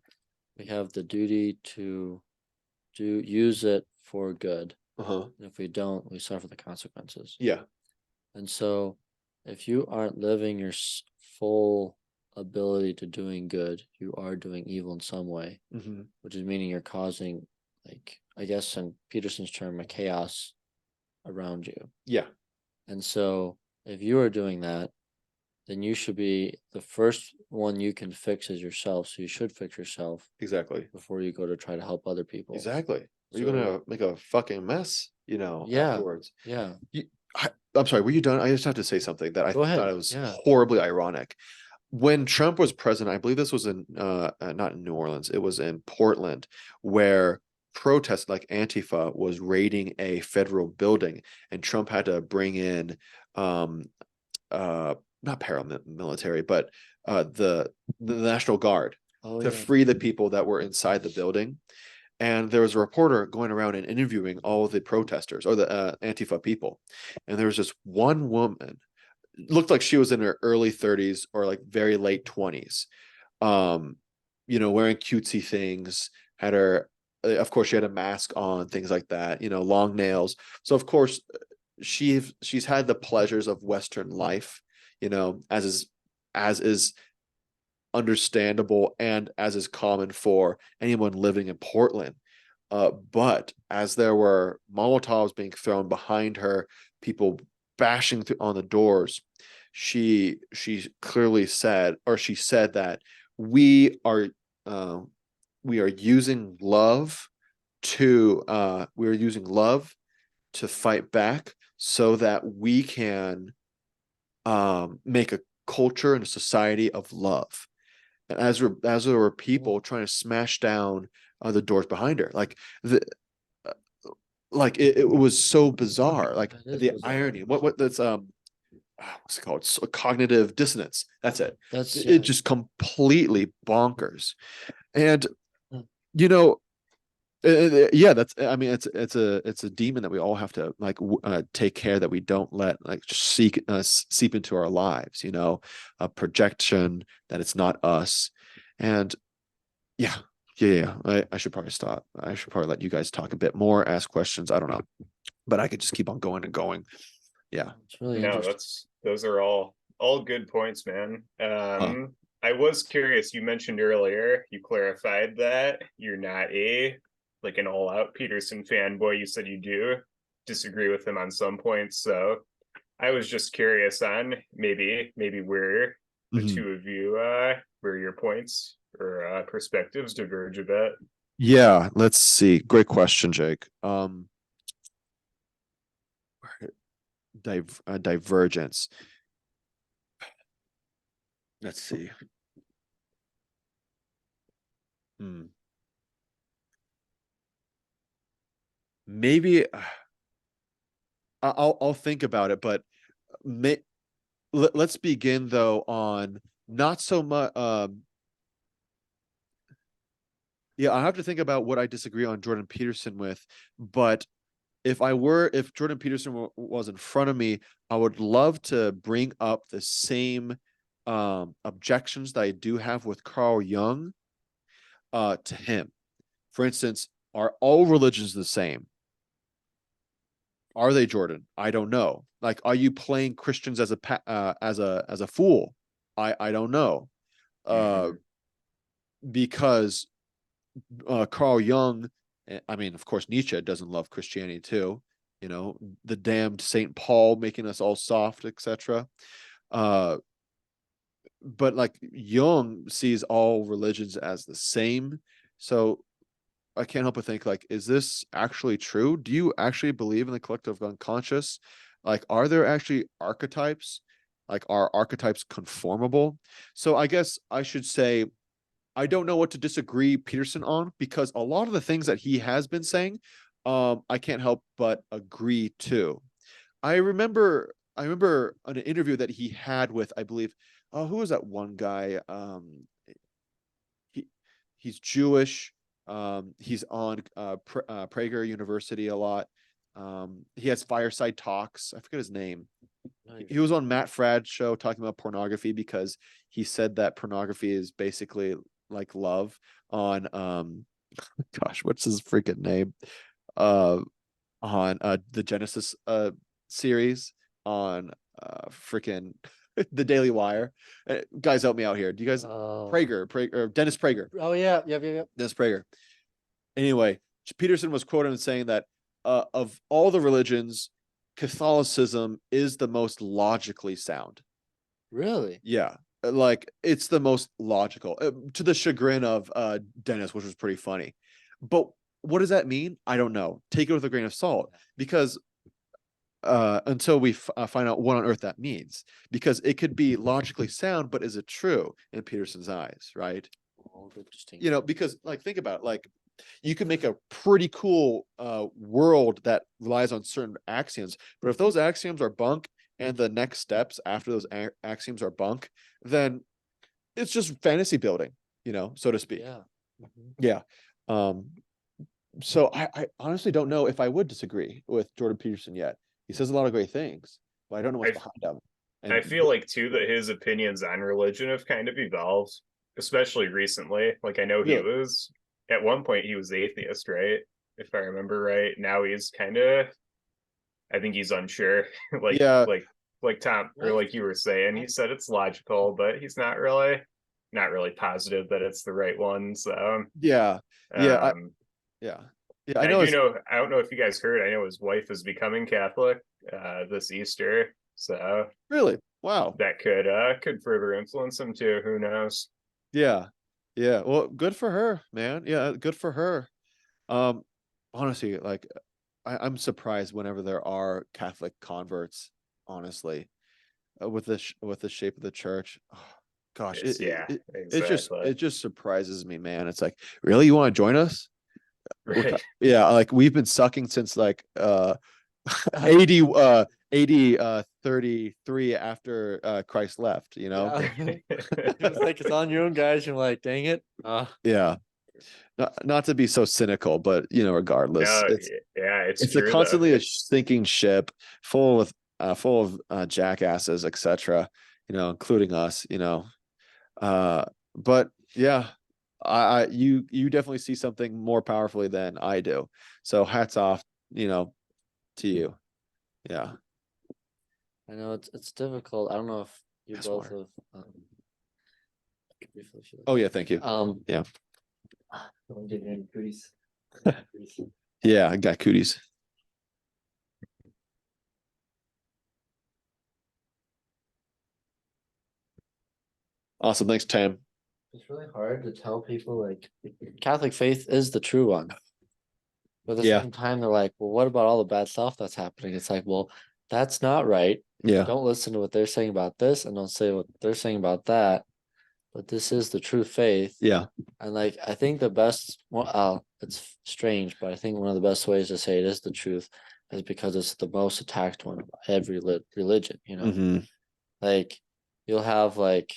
we have the duty to use it for good. Uh-huh. And if we don't, we suffer the consequences. Yeah. And so, if you aren't living your full ability to doing good, you are doing evil in some way, Mm-hmm. which is meaning you're causing, like, I guess in Peterson's term, a chaos around you. Yeah. And so, if you are doing that, then you should be the first one you can fix is yourself. So you should fix yourself Exactly. before you go to try to help other people. Exactly. Are you So- gonna make a fucking mess, Yeah. afterwards? Yeah. I'm sorry, were you done? I just have to say something that I Go ahead. thought it was Yeah. horribly ironic. When Trump was president, I believe this was in not in New Orleans, it was in Portland, where protests like Antifa was raiding a federal building, and Trump had to bring in not paramilitary, but the National Guard Oh, to yeah. free the people that were inside the building. And there was a reporter going around and interviewing all the protesters or the Antifa people. And there was just one woman, looked like she was in her early 30s or like very late 20s, wearing cutesy things, had her, of course, she had a mask on, things like that, long nails. So, of course, she's had the pleasures of Western life, as is understandable and as is common for anyone living in Portland. But as there were Molotovs being thrown behind her, people bashing on the doors, she clearly said, or she said that we are uh, using love to fight back so that we can make a culture and a society of love. And as there were people trying to smash down the doors behind her, it was so bizarre, like That is the bizarre. irony. What that's what's it called? So cognitive dissonance. That's it. That's It just completely bonkers. And you know, yeah, that's. I mean, it's a demon that we all have to take care that we don't let just seep into our lives. A projection that it's not us, and yeah, yeah. I should probably stop. I should probably let you guys talk a bit more, ask questions. I don't know, but I could just keep on going and going. Yeah. It's really No, interesting. those are all good points, man. Huh. I was curious, you mentioned earlier, you clarified that you're not an all-out Peterson fanboy. You said you do disagree with him on some points. So I was just curious on maybe where the Mhm. two of you where your points or perspectives diverge a bit. Yeah, let's see. Great question, Jake. Divergence. Let's see. Maybe I'll think about it, but let's begin though on not so much. Yeah, I have to think about what I disagree on Jordan Peterson with, but if Jordan Peterson was in front of me, I would love to bring up the same objections that I do have with Carl Jung to him. For instance, are all religions the same? Are they, Jordan? I don't know. Like, are you playing Christians as a fool? I don't know. Because Carl Jung, I mean, of course, Nietzsche doesn't love Christianity too. The damned Saint Paul making us all soft, etc. But like Jung sees all religions as the same. So I can't help but think, like, is this actually true? Do you actually believe in the collective unconscious? Like, are there actually archetypes? Like, are archetypes conformable? So I guess I should say I don't know what to disagree Peterson on, because a lot of the things that he has been saying, I can't help but agree to. I remember an interview that he had with, I believe, who was that one guy? He he's Jewish. He's on Prager University a lot. He has fireside talks. I forget his name. He was on Matt Fradd's show talking about pornography, because he said that pornography is basically like love on gosh, what's his freaking name? on the Genesis series on freaking the Daily Wire. Guys, help me out here. Do you guys Prager or Dennis Prager? Oh yeah, yep. Dennis Prager. Anyway, Peterson was quoted as saying that of all the religions, Catholicism is the most logically sound. Really? Yeah, like it's the most logical, to the chagrin of Dennis, which was pretty funny. But what does that mean? I don't know. Take it with a grain of salt, because until we find out what on earth that means, because it could be logically sound, but is it true in Peterson's eyes, right? Oh, interesting. You know, because like think about it, like you can make a pretty cool world that relies on certain axioms, but if those axioms are bunk and the next steps after those axioms are bunk, then it's just fantasy building, you know, so to speak. Yeah. Yeah. So I honestly don't know if I would disagree with Jordan Peterson yet. He says a lot of great things, but I don't know what's behind them. And I feel like too that his opinions on religion have kind of evolved, especially recently. Like I know he Really? was at one point he was atheist, right? If I remember right. Now he's kind of, I think he's unsure. like yeah, like Tom or like you were saying, he said it's logical, but he's not really positive that it's the right one. So yeah, yeah, yeah, yeah. I I know do it's know. I don't know if you guys heard. I know his wife is becoming Catholic this Easter, so really wow. that could further influence him too. Who knows? Yeah, yeah. Well, good for her, man. Yeah, good for her. Um, honestly, like I'm surprised whenever there are Catholic converts. Honestly, with with the shape of the church, oh, gosh, Yeah, it exactly. just surprises me, man. It's like, really, you want to join us? Right. Yeah, like we've been sucking since like 80 80 33 after Christ left, you know? Yeah. It's like it's on your own, guys. You're like, dang it. Yeah. Not to be so cynical, but you know, regardless, No, yeah, it's it's a true though. constantly a sinking ship full of jackasses, etc., you know, including us, you know. But yeah, you definitely see something more powerfully than I do. So hats off, you know, to you. Yeah. I know it's difficult. I don't know if you Yes, both water. have briefly Oh yeah, thank you. Yeah. Don't give you any goodies. Yeah, I got cooties. Awesome. Thanks, Tam. It's really hard to tell people like Catholic faith is the true one. But at the Yeah. same time, they're like, well, what about all the bad stuff that's happening? It's like, well, that's not right. Yeah. Don't listen to what they're saying about this and don't say what they're saying about that. But this is the true faith. Yeah. And like, I think the best, well, it's strange, but I think one of the best ways to say it is the truth is because it's the most attacked one of every religion, you know? Mhm. Like, you'll have like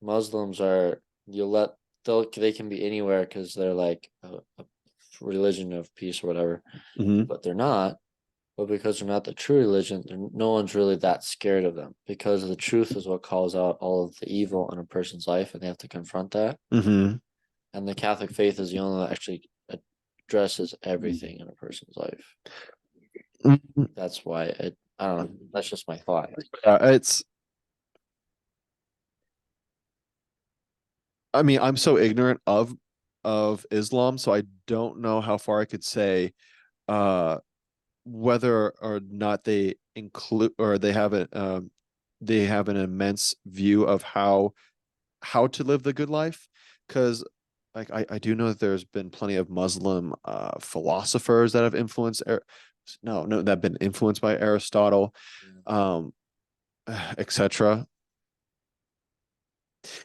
Muslims are, they can be anywhere because they're like a religion of peace or whatever, Mhm. but they're not. But because they're not the true religion, no one's really that scared of them because the truth is what calls out all of the evil in a person's life, and they have to confront that. Mhm. And the Catholic faith is the only one that actually addresses everything in a person's life. Mhm. That's why I don't know. That's just my thought. It's. I mean, I'm so ignorant of Islam, so I don't know how far I could say uh whether or not they include or they have an immense view of how to live the good life, because like I do know that there's been plenty of Muslim philosophers that have influenced no that have been influenced by Aristotle, um etc.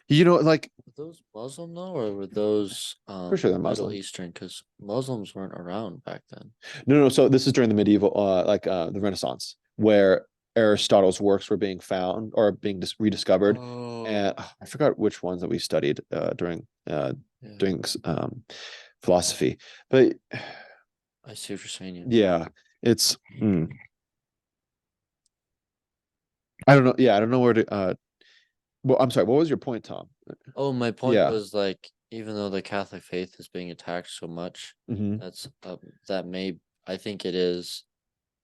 You know, like Were those Muslim though, or were those for sure they're Middle Muslim. Eastern? Because Muslims weren't around back then. No, so this is during the medieval, the Renaissance, where Aristotle's works were being found or being rediscovered, and Oh, I forgot which ones that we studied yeah. during philosophy, but I see what you're saying. Yeah. yeah, it's I don't know. Yeah, I don't know where to. Well, I'm sorry. What was your point, Tom? Oh, my point Yeah. was like, even though the Catholic faith is being attacked so much, Hmm. that's that may I think it is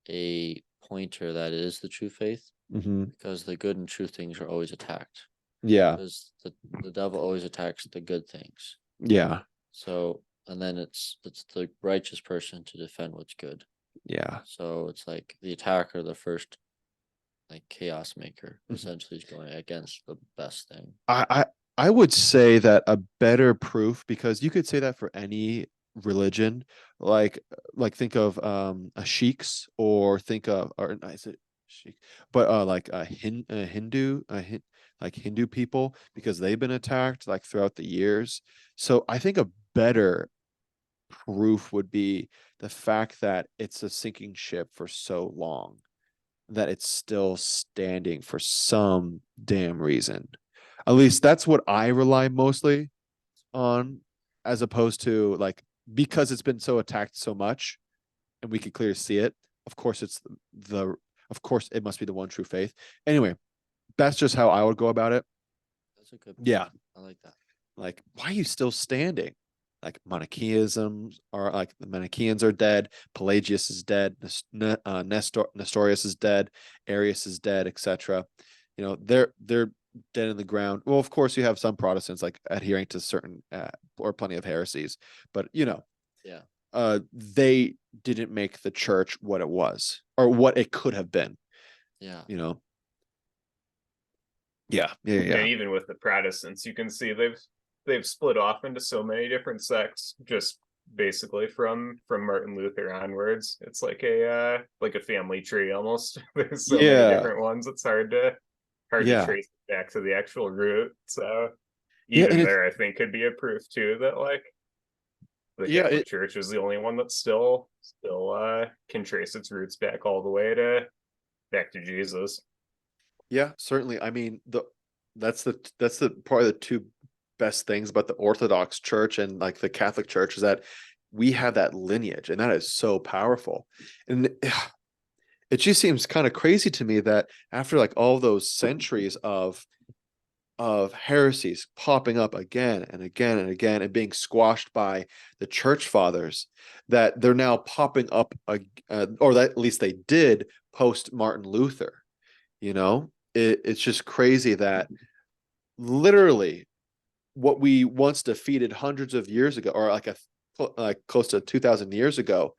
a pointer that it is the true faith, because the good and true things are always attacked. Yeah. Because the devil always attacks the good things. Yeah. So, and then it's the righteous person to defend what's good. Yeah. So it's like the attacker, the first like chaos maker, essentially is going against the best thing. I would say that a better proof, because you could say that for any religion, like think of a sheiks, or think of, or is it sheik, but like a Hindu, like Hindu people, because they've been attacked like throughout the years. So I think a better proof would be the fact that it's a sinking ship for so long, that it's still standing for some damn reason. At least that's what I rely mostly on, as opposed to like, because it's been so attacked so much and we can clearly see it. Of course, of course it must be the one true faith. Anyway, that's just how I would go about it. That's a good. Yeah. I like that. Like, why are you still standing? Like, Manichaeism, are like, the Manichaeans are dead. Pelagius is dead. Nestorius is dead. Arius is dead, etc. They're dead in the ground. Well, of course, you have some Protestants like adhering to certain or plenty of heresies, but Yeah. they didn't make the church what it was, or what it could have been. Yeah. Yeah. And even with the Protestants, you can see they've split off into so many different sects, just basically from Martin Luther onwards. It's like a family tree almost. There's so many different ones. It's hard to trace it back to the actual root. So even there, I think, could be a proof too that like the Catholic Church is the only one that still can trace its roots back all the way back to Jesus. Yeah, certainly. I mean, that's probably the two best things about the Orthodox Church and like the Catholic Church, is that we have that lineage, and that is so powerful. And it just seems kind of crazy to me that after like all those centuries of heresies popping up again and again and again and being squashed by the church fathers, that they're now popping up, or that at least they did post Martin Luther. It's just crazy that literally what we once defeated hundreds of years ago, or like close to 2,000 years ago,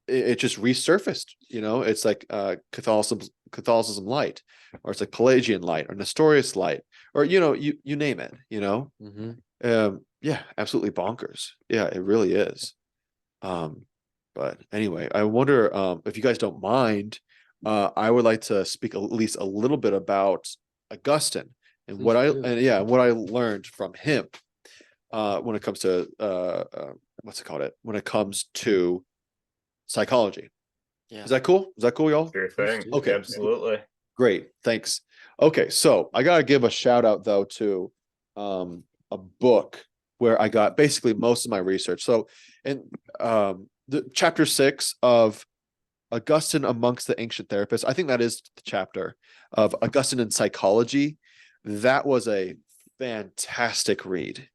it just resurfaced. It's like Catholicism light, or it's like Pelagian light, or Nestorius light, or you name it. Yeah, absolutely bonkers. Yeah, it really is. But anyway, I wonder if you guys don't mind, I would like to speak at least a little bit about Augustine and what I learned from him when it comes to when it comes to psychology. Yeah. Is that cool? Is that cool, y'all? Sure thing. Okay. Absolutely. Great. Thanks. Okay, so I gotta give a shout out though to a book where I got basically most of my research. So in the chapter 6 of Augustine amongst the ancient therapists, I think that is the chapter of Augustine in psychology. That was a fantastic read.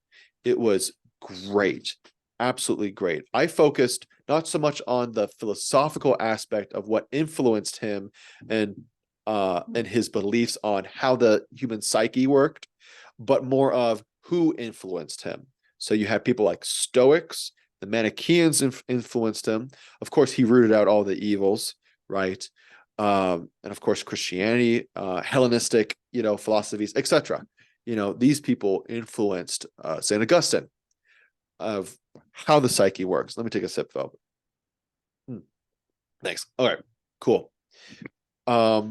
It was great. Absolutely great. I focused not so much on the philosophical aspect of what influenced him and his beliefs on how the human psyche worked, but more of who influenced him. So you have people like Stoics, the Manichaeans influenced him. Of course, he rooted out all the evils, right? And of course, Christianity, Hellenistic, philosophies, etc. These people influenced Saint Augustine of how the psyche works. Let me take a sip, though. Thanks. All right, cool. I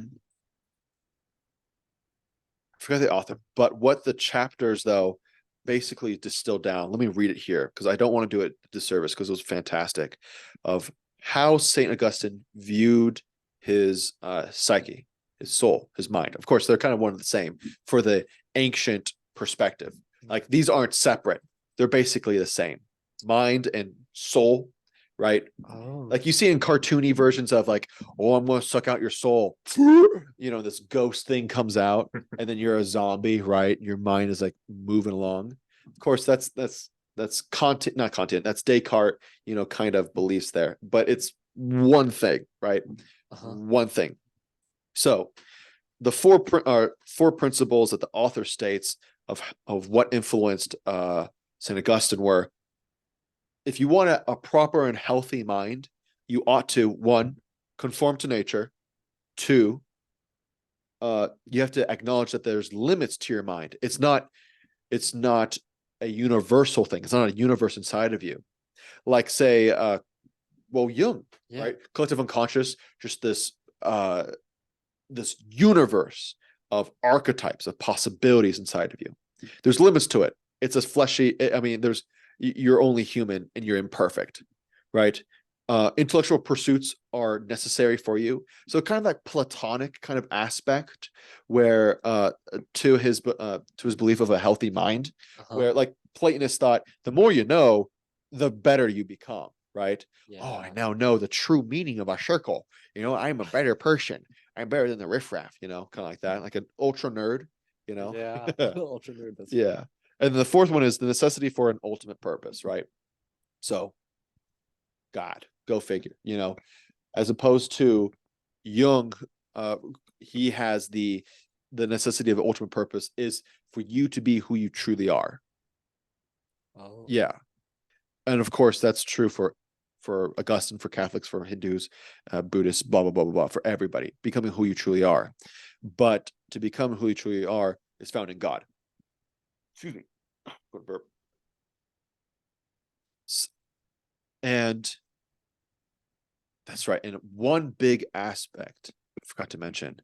forgot the author, but what the chapters though basically distill down. Let me read it here because I don't want to do it disservice, because it was fantastic, of how Saint Augustine viewed his psyche, his soul, his mind. Of course, they're kind of one and the same for the ancient perspective. Like, these aren't separate. They're basically the same. Mind and soul, right? Oh. Like you see in cartoony versions of like, oh, I'm going to suck out your soul. This ghost thing comes out and then you're a zombie, right? Your mind is like moving along. Of course, that's content, not content. That's Descartes, kind of beliefs there, but it's one thing, right? Uh-huh. One thing. So the four principles that the author states of what influenced St. Augustine were: if you want a proper and healthy mind, you ought to, one, conform to nature. Two, you have to acknowledge that there's limits to your mind. It's not a universal thing. It's not a universe inside of you. Like, say, Jung, Yeah. right? Collective unconscious, just this universe of archetypes, of possibilities inside of you. There's limits to it. It's a fleshy, I mean, you're only human and you're imperfect, right? Intellectual pursuits are necessary for you. So kind of that Platonic kind of aspect where to his belief of a healthy mind, where like Platonists thought the more you know, the better you become, right? Yeah. Oh, I now know the true meaning of a circle. I'm a better person. I'm better than the riffraff, kind of like that, like an ultra nerd, Yeah. Ultra nerd. That's yeah. And the fourth one is the necessity for an ultimate purpose, right? So, God, go figure, as opposed to Jung, he has the necessity of ultimate purpose is for you to be who you truly are. Oh. Yeah. And of course, that's true for Augustine, for Catholics, for Hindus, Buddhists, blah, blah, blah, blah, blah, for everybody, becoming who you truly are. But to become who you truly are is found in God. Excuse me. Good burp. And that's right. And one big aspect I forgot to mention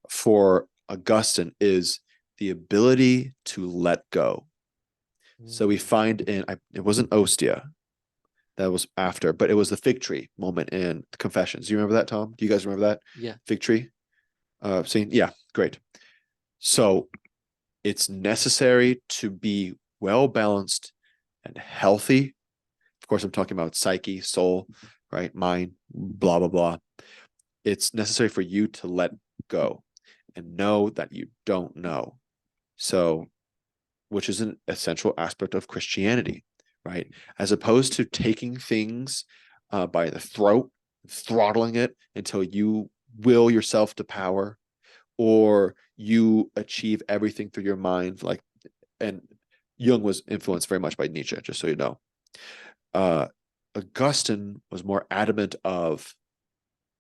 for Augustine is the ability to let go. So we find it wasn't Ostia, that was after, but it was the fig tree moment in the Confessions. Do you remember that, Tom? Do you guys remember that? Yeah. Fig tree scene? Yeah, great. So it's necessary to be well balanced and healthy. Of course, I'm talking about psyche, soul, right? Mind, blah, blah, blah. It's necessary for you to let go and know that you don't know. So, which is an essential aspect of Christianity, right? As opposed to taking things by the throat, throttling it until you will yourself to power, or you achieve everything through your mind. And Jung was influenced very much by Nietzsche, just so you know. Augustine was more adamant of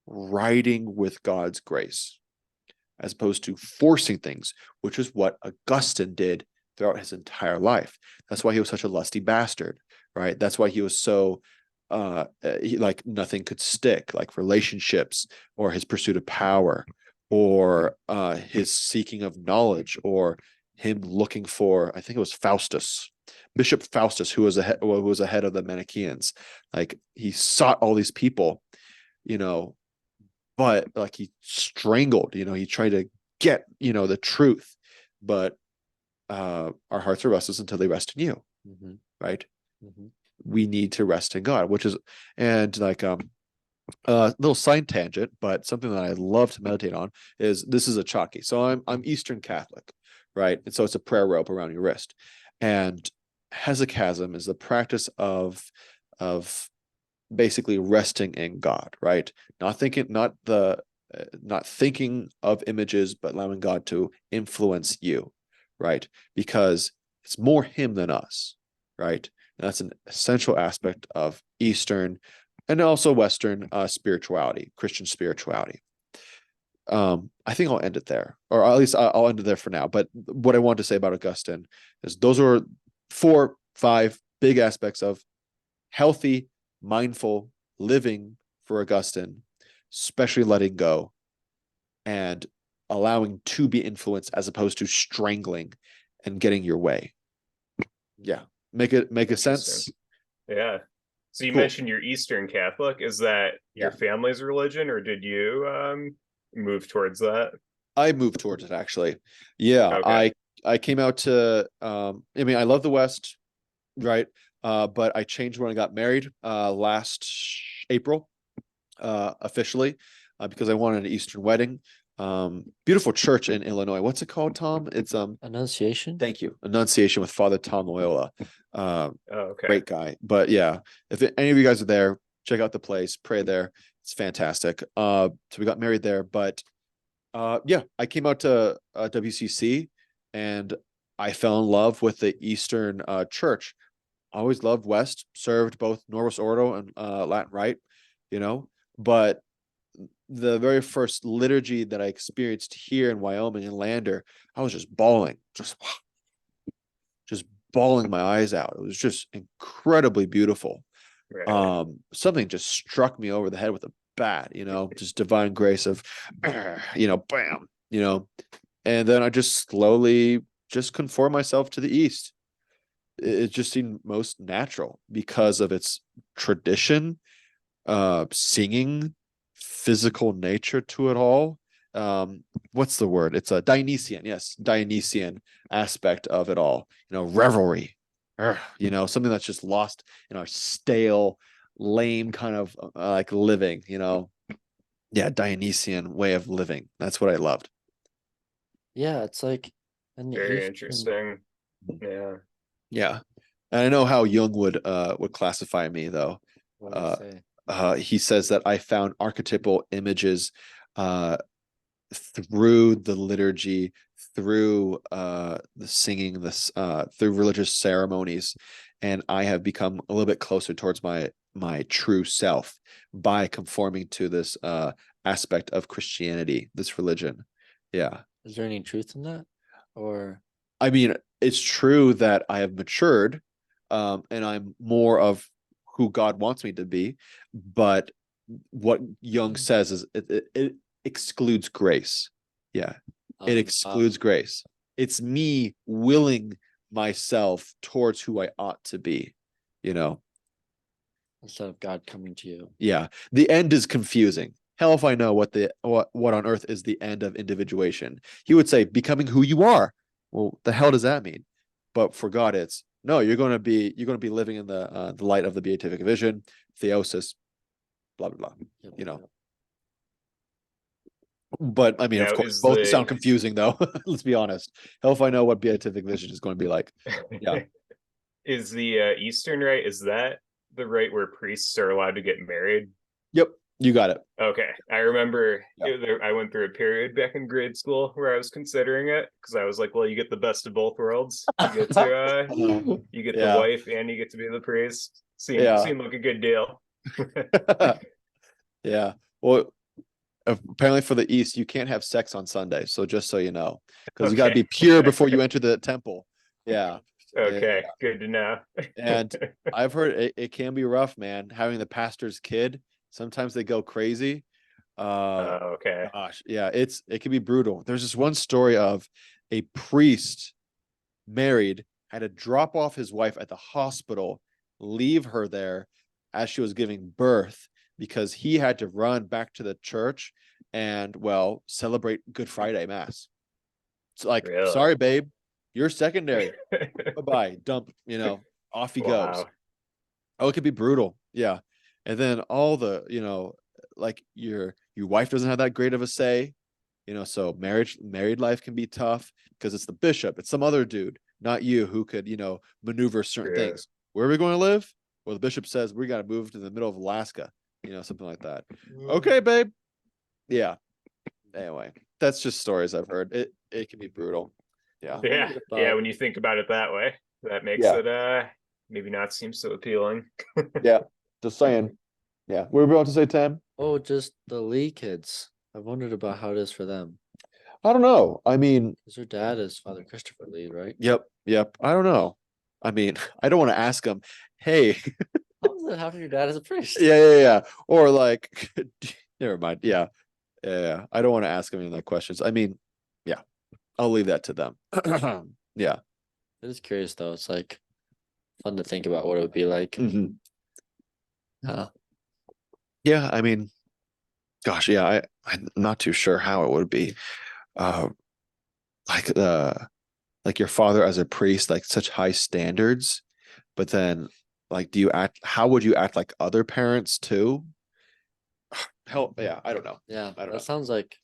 riding with God's grace, as opposed to forcing things, which is what Augustine did throughout his entire life. That's why he was such a lusty bastard, right? That's why he was so like nothing could stick, like relationships or his pursuit of power or his seeking of knowledge or him looking for, I think it was Faustus, Bishop Faustus, who was a head of the Manichaeans. Like he sought all these people, but like he strangled, he tried to get, the truth, but our hearts are restless until they rest in you. Right. We need to rest in God, which is, and like, a little side tangent, but something that I love to meditate on is, this is a chalky. So I'm Eastern Catholic, right? And so it's a prayer rope around your wrist. And hesychasm is the practice of basically resting in God, right? Not thinking of images, but allowing God to influence you, right? Because it's more him than us, right? And that's an essential aspect of Eastern and also Western spirituality, Christian spirituality. I think I'll end it there, or at least I'll end it there for now. But what I want to say about Augustine is those are 4-5 big aspects of healthy, mindful living for Augustine, especially letting go and allowing to be influenced as opposed to strangling and getting your way. Yeah. Make a sense? Yeah. So you Cool. mentioned you're Eastern Catholic. Is that your family's religion, or did you move towards that? I moved towards it, actually. Yeah. Okay. I came out to I mean, I love the West, right? But I changed when I got married last April, officially, because I wanted an Eastern wedding. Beautiful church in Illinois. What's it called, Tom? It's Annunciation. Thank you. Annunciation with Father Tom Loyola. Oh, okay. Great guy. But yeah, if any of you guys are there, check out the place, pray there. It's fantastic. So we got married there, but yeah, I came out to WCC and I fell in love with the Eastern church. I always loved West, served both Norris Ordo and Latin Rite, you know, but the very first liturgy that I experienced here in Wyoming in Lander, I was just bawling, just bawling my eyes out. It was just incredibly beautiful. Right. Something just struck me over the head with a bat, just divine grace of, bam, and then I just slowly just conform myself to the East. It just seemed most natural because of its tradition, singing, physical nature to it all. What's the word? It's a Dionysian, yes, Dionysian aspect of it all. Revelry, something that's just lost in our stale, lame kind of like living. Yeah, Dionysian way of living. That's what I loved. Yeah, it's like in the Very Eastern, interesting. Yeah. Yeah, and I know how Jung would classify me though. what do you Uh, say? he says that I found archetypal images uh, through the liturgy, through the singing, through religious ceremonies, and I have become a little bit closer towards my true self by conforming to this aspect of Christianity, this religion. Yeah, Is there any truth in that? Or I mean, it's true that I have matured, and I'm more of who God wants me to be, but what Jung says is it excludes grace. Yeah, it excludes grace. It's me willing myself towards who I ought to be, you know. instead of God coming to you. Yeah, the end is confusing. Hell if I know what on earth is the end of individuation. He would say becoming who you are. Well, the hell does that mean? But for God, it's no. You're going to be living in the light of the beatific vision, theosis, blah blah blah. Yep, You know. yep. But I mean, of Now course, is both the sound confusing though. Let's be honest. Hell if I know what beatific vision is going to be like. Yeah. is the Eastern Rite, is that the rite where priests are allowed to get married? Yep. You got it. Okay, I remember Yeah. I went through a period back in grade school where I was considering it because I was like, well, you get the best of both worlds. You get to you get the Yeah. wife and you get to be the priest. Yeah. Seemed like a good deal. Yeah. Well, apparently for the East, you can't have sex on Sunday. So just so you know, because you got to Okay. be pure before you enter the temple. Yeah. Okay, Yeah. good to know. And I've heard it can be rough, man, having the pastor's kid. Sometimes they go crazy. Okay. Gosh, yeah, it can be brutal. There's this one story of a priest married had to drop off his wife at the hospital, leave her there as she was giving birth because he had to run back to the church and celebrate Good Friday mass. It's like, Really? sorry, babe, you're secondary. Bye-bye. Dump, off he goes. Wow. Oh, it could be brutal. Yeah. And then all the, like your wife doesn't have that great of a say, so married life can be tough because it's the bishop, it's some other dude, not you, who could, maneuver certain True. things. Where are we going to live? Well, the bishop says we got to move to the middle of Alaska, something like that. Okay, babe. Yeah. Anyway, that's just stories I've heard. It can be brutal. Yeah. Yeah, yeah, when you think about it that way, that makes Yeah. it maybe not seem so appealing. Yeah. Just saying. Yeah. What were we about to say, Tam? Oh, just the Lee kids. I've wondered about how it is for them. I don't know. I mean, Because their dad is Father Christopher Lee, right? yep. I don't know. I mean, I don't want to ask him, hey, How is it having your dad as a priest? yeah. Or like, never mind. Yeah. I don't want to ask him any of that questions. I mean, yeah, I'll leave that to them. Yeah. It is curious though. It's like fun to think about what it would be like. Mhm. Yeah. I mean, gosh, yeah, I'm not too sure how it would be. Uh, like like your father as a priest, like such high standards, but then like how would you act like other parents too? Hell, yeah, I don't know. Yeah, I don't that know. sounds like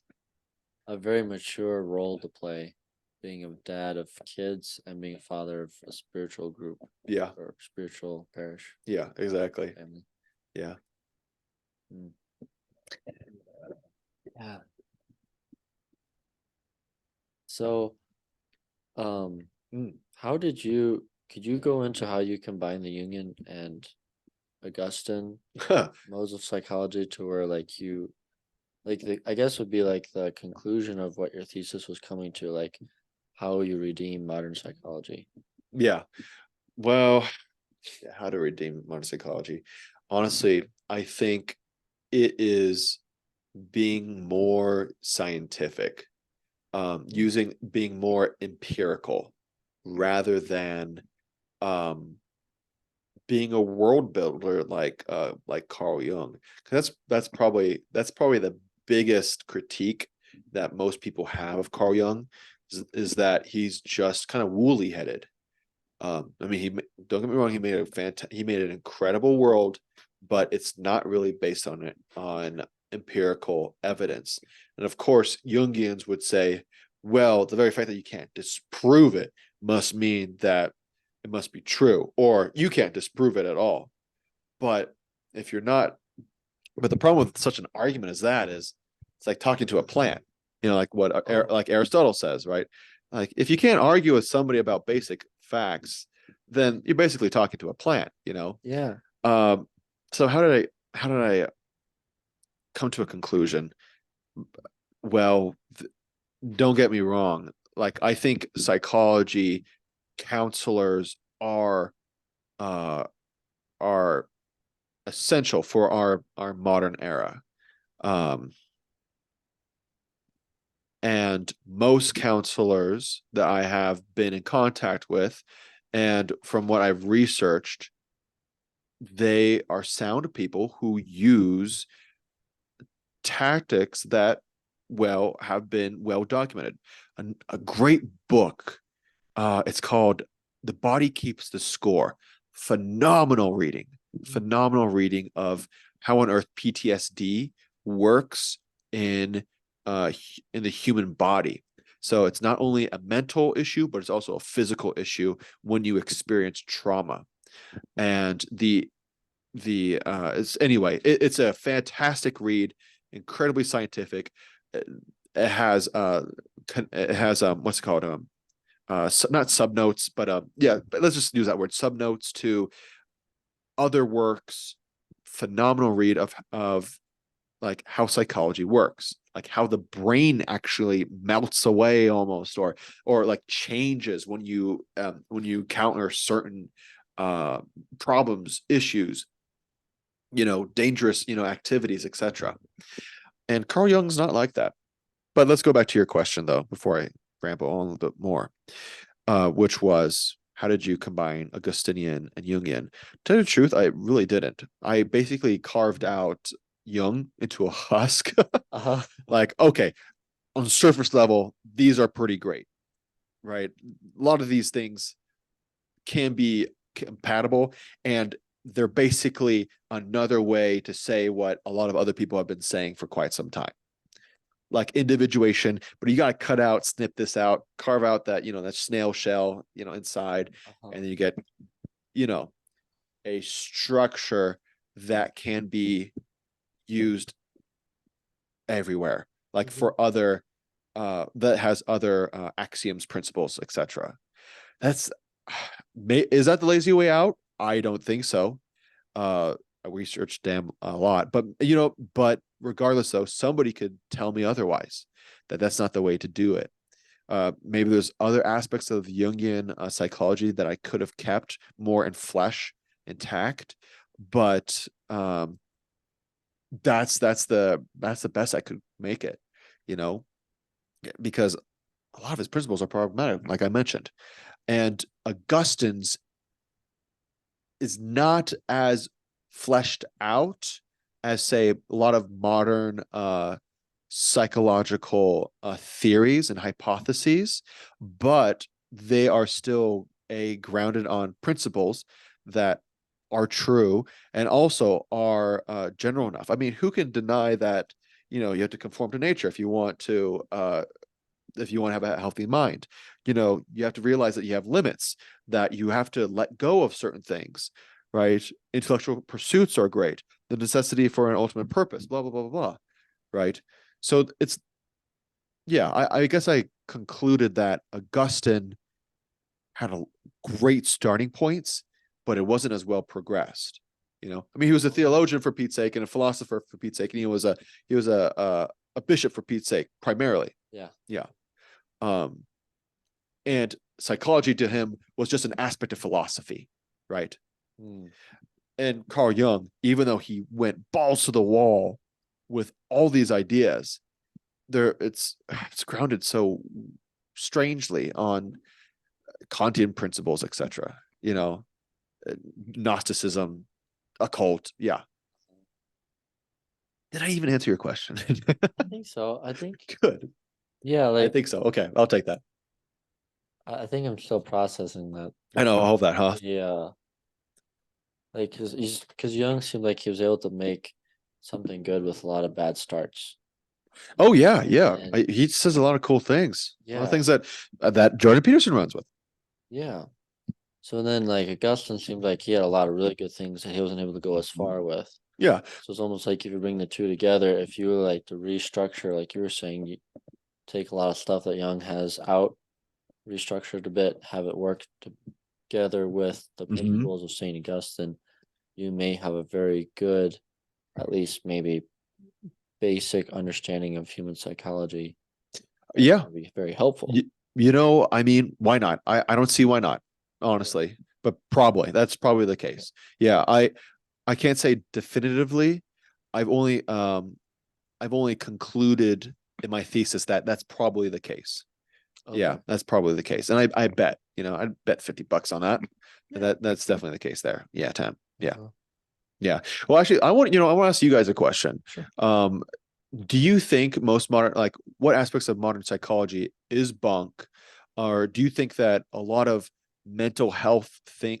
a very mature role to play, being a dad of kids and being a father of a spiritual group Yeah, or spiritual parish yeah, exactly. family. Yeah. Yeah. So, how could you go into how you combine the Jungian and Augustine modes of psychology to where like you like I guess would be like the conclusion of what your thesis was coming to, like how you redeem modern psychology. Yeah. Well, yeah, how to redeem modern psychology. Honestly, I think it is being more scientific, being more empirical rather than being a world builder like Carl Jung. That's probably the biggest critique that most people have of Carl Jung is that he's just kind of woolly headed. I mean, don't get me wrong, he made an incredible world, but it's not really based on empirical evidence. And of course, Jungians would say, well, the very fact that you can't disprove it must mean that it must be true, or you can't disprove it at all. But if you're not, but the problem with such an argument as that is it's like talking to a plant, like like Aristotle says, right? Like if you can't argue with somebody about basic facts, then you're basically talking to a plant. Yeah. So how did I come to a conclusion? Well, don't get me wrong. Like I think psychology counselors uh are essential for our modern era. Um, and most counselors that I have been in contact with, and from what I've researched, they are sound people who use tactics that have been well documented. A great book. It's called "The Body Keeps the Score." Phenomenal reading. Phenomenal reading of how on earth PTSD works in the human body. So it's not only a mental issue, but it's also a physical issue when you experience trauma. And it's a fantastic read, incredibly scientific. It has what's it called not subnotes, but yeah, but let's just use that word, subnotes to other works. Phenomenal read of like how psychology works, like how the brain actually melts away almost, or like changes when you counter certain uh problems, issues, dangerous, activities, etc. And Carl Jung's not like that. But let's go back to your question though, before I ramble on a little bit more, which was how did you combine Augustinian and Jungian? To tell you the truth, I really didn't. I basically carved out Jung into a husk. Uh-huh. Like, okay, on surface level, these are pretty great, right? A lot of these things can be compatible, and they're basically another way to say what a lot of other people have been saying for quite some time, like individuation, but you got to cut out, snip this out, carve out that snail shell, inside, and then you get, a structure that can be used everywhere, like for other, that has other axioms, principles, etc. That's is that the lazy way out? I don't think so. I researched damn a lot, but regardless, though, somebody could tell me otherwise, that that's not the way to do it. Maybe there's other aspects of Jungian psychology that I could have kept more in flesh, intact, but that's the best I could make it, you know, because a lot of his principles are problematic, like I mentioned, and Augustine's is not as fleshed out as, say, a lot of modern psychological theories and hypotheses, but they are still grounded on principles that are true and also are general enough. I mean, who can deny that you have to conform to nature if you want to have a healthy mind? You have to realize that you have limits, that you have to let go of certain things. right? Intellectual pursuits are great. The necessity for an ultimate purpose, blah, blah, blah, blah, blah, right? So it's, yeah, I guess I concluded that Augustine had a great starting points, but it wasn't as well progressed. I mean, he was a theologian for Pete's sake and a philosopher for Pete's sake, and he was a bishop for Pete's sake primarily. Yeah. Yeah. And psychology to him was just an aspect of philosophy, right? And Carl Jung, even though he went balls to the wall with all these ideas, it's grounded so strangely on Kantian principles, etc. Gnosticism, occult. Yeah. Did I even answer your question? I think so. I think Good. yeah, I like think so. Okay, I'll take that. I think I'm still processing that. I know all of that, huh? Yeah, like because Young seemed like he was able to make something good with a lot of bad starts. Oh yeah, yeah. And He says a lot of cool things. A lot of yeah, things that Jordan Peterson runs with. yeah. So then like Augustine seemed like he had a lot of really good things that he wasn't able to go as far with. Yeah. So it's almost like if you bring the two together, if you were like to restructure, like you were saying, you take a lot of stuff that Young has out, restructure it a bit, have it work together with the principles of Saint Augustine, you may have a very good, at least maybe basic understanding of human psychology. Yeah. Be very helpful. I mean, why not? I don't see why not, honestly. But that's probably the case. Yeah, I can't say definitively. I've only concluded in my thesis that that's probably the case. Okay. Yeah, that's probably the case. And I bet, I'd bet $50 on that. That's definitely the case there. Yeah, Tam. Yeah. Uh-huh. Yeah. Well, actually, I want to ask you guys a question. Sure. Do you think most modern, like what aspects of modern psychology is bunk? Or do you think that a lot of mental health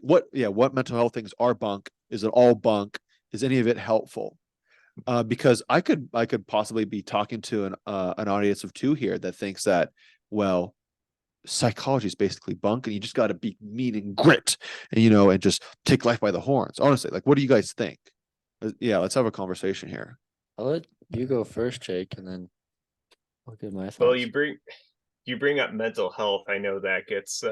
what mental health things are bunk? Is it all bunk? Is any of it helpful? Because I could possibly be talking to an audience of two here that thinks that, well, psychology is basically bunk and you just got to be mean and grit and just take life by the horns. Honestly, like, what do you guys think? Yeah, let's have a conversation here. I'll let you go first, Jake, and then I'll give my thoughts. Well, you bring up mental health. I know that gets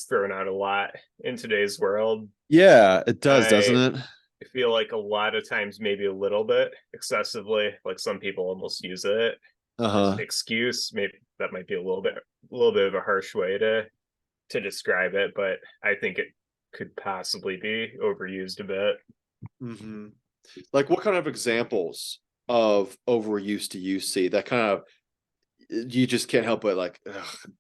thrown out a lot in today's world. Yeah, it does, doesn't it? I feel like a lot of times, maybe a little bit excessively, like some people almost use it as an excuse. Maybe that might be a little bit of a harsh way to describe it, but I think it could possibly be overused a bit. Mm-hmm. Like, what kind of examples of overuse do you see that kind of you just can't help but like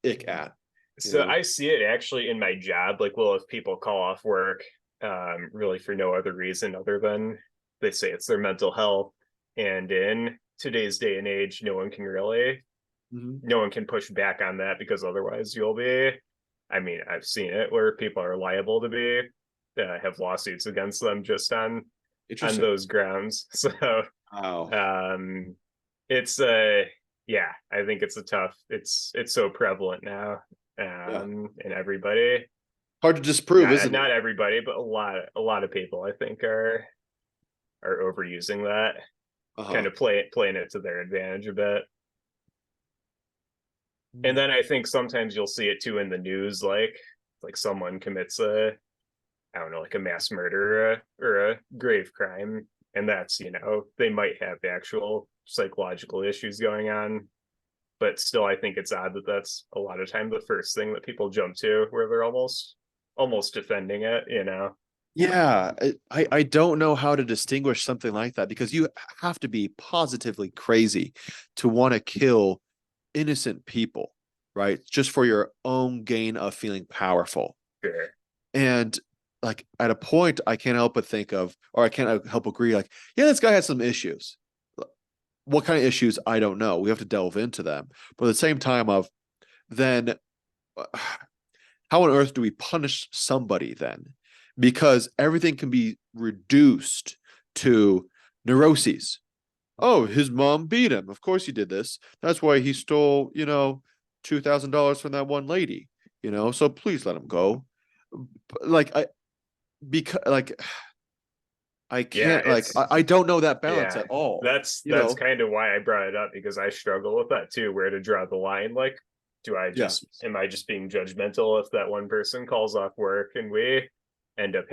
ick at? So I see it actually in my job. Like, well, if people call off work, really for no other reason other than they say it's their mental health, and in today's day and age, no one can push back on that, because otherwise you'll be. I mean, I've seen it where people are liable to be have lawsuits against them just on those grounds. So, it's yeah, I think it's it's so prevalent now, and everybody. Hard to disprove, isn't it? Not everybody, but a lot of people, I think, are overusing that, kind of playing it to their advantage a bit. And then I think sometimes you'll see it too in the news, like someone commits I don't know, like a mass murder or a grave crime, and that's, they might have actual psychological issues going on, but still, I think it's odd that that's a lot of time the first thing that people jump to, where they're almost defending it. Yeah, I don't know how to distinguish something like that, because you have to be positively crazy to want to kill innocent people, right? Just for your own gain of feeling powerful. Sure. And like, at a point, I can't help but think of, or I can't help agree, like, yeah, this guy has some issues. What kind of issues? I don't know. We have to delve into them. But at the same time, then how on earth do we punish somebody then? Because everything can be reduced to neuroses. Oh, his mom beat him. Of course he did this. That's why he stole, $2,000 from that one lady, so please let him go. Like, because like I Yeah, can't like I don't know that balance yeah, at all. You that's know, kind of why I brought it up, because I struggle with that too, where to draw the line. Like, yeah, am I just being judgmental if that one person calls off work and I end up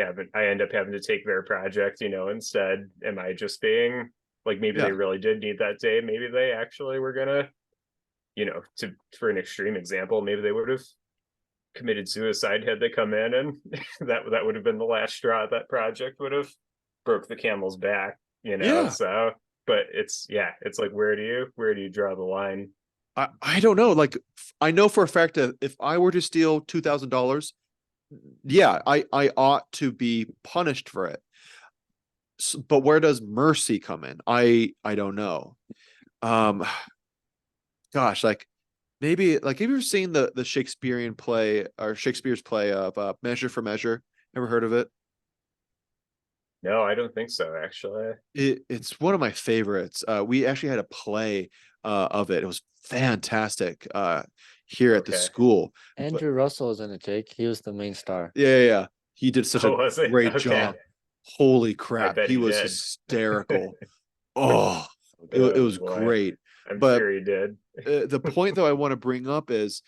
having to take their project, instead? Am I just being like, maybe yeah, they really did need that day, maybe they actually were gonna, for an extreme example, maybe they would have committed suicide had they come in, and that would have been the last straw. That project would have broke the camel's back, yeah. so. But it's like, where do you draw the line? I don't know. Like I know for a fact that if I were to steal $2,000, yeah, I ought to be punished for it. But where does mercy come in? I don't know. Um, gosh, like maybe like have you ever seen the Shakespearean play or Shakespeare's play of Measure for Measure? Ever heard of it? No, I don't think so, actually. It's one of my favorites. We actually had a play of it. It was fantastic here at the Okay. school. But Andrew Russell is in it, Jake. He was the main star. yeah. He did such Oh, a was it? great Okay. job. Holy I crap, bet he he was did. hysterical. Oh, it Oh was boy, great. I'm But sure he did. the point though I want to bring up is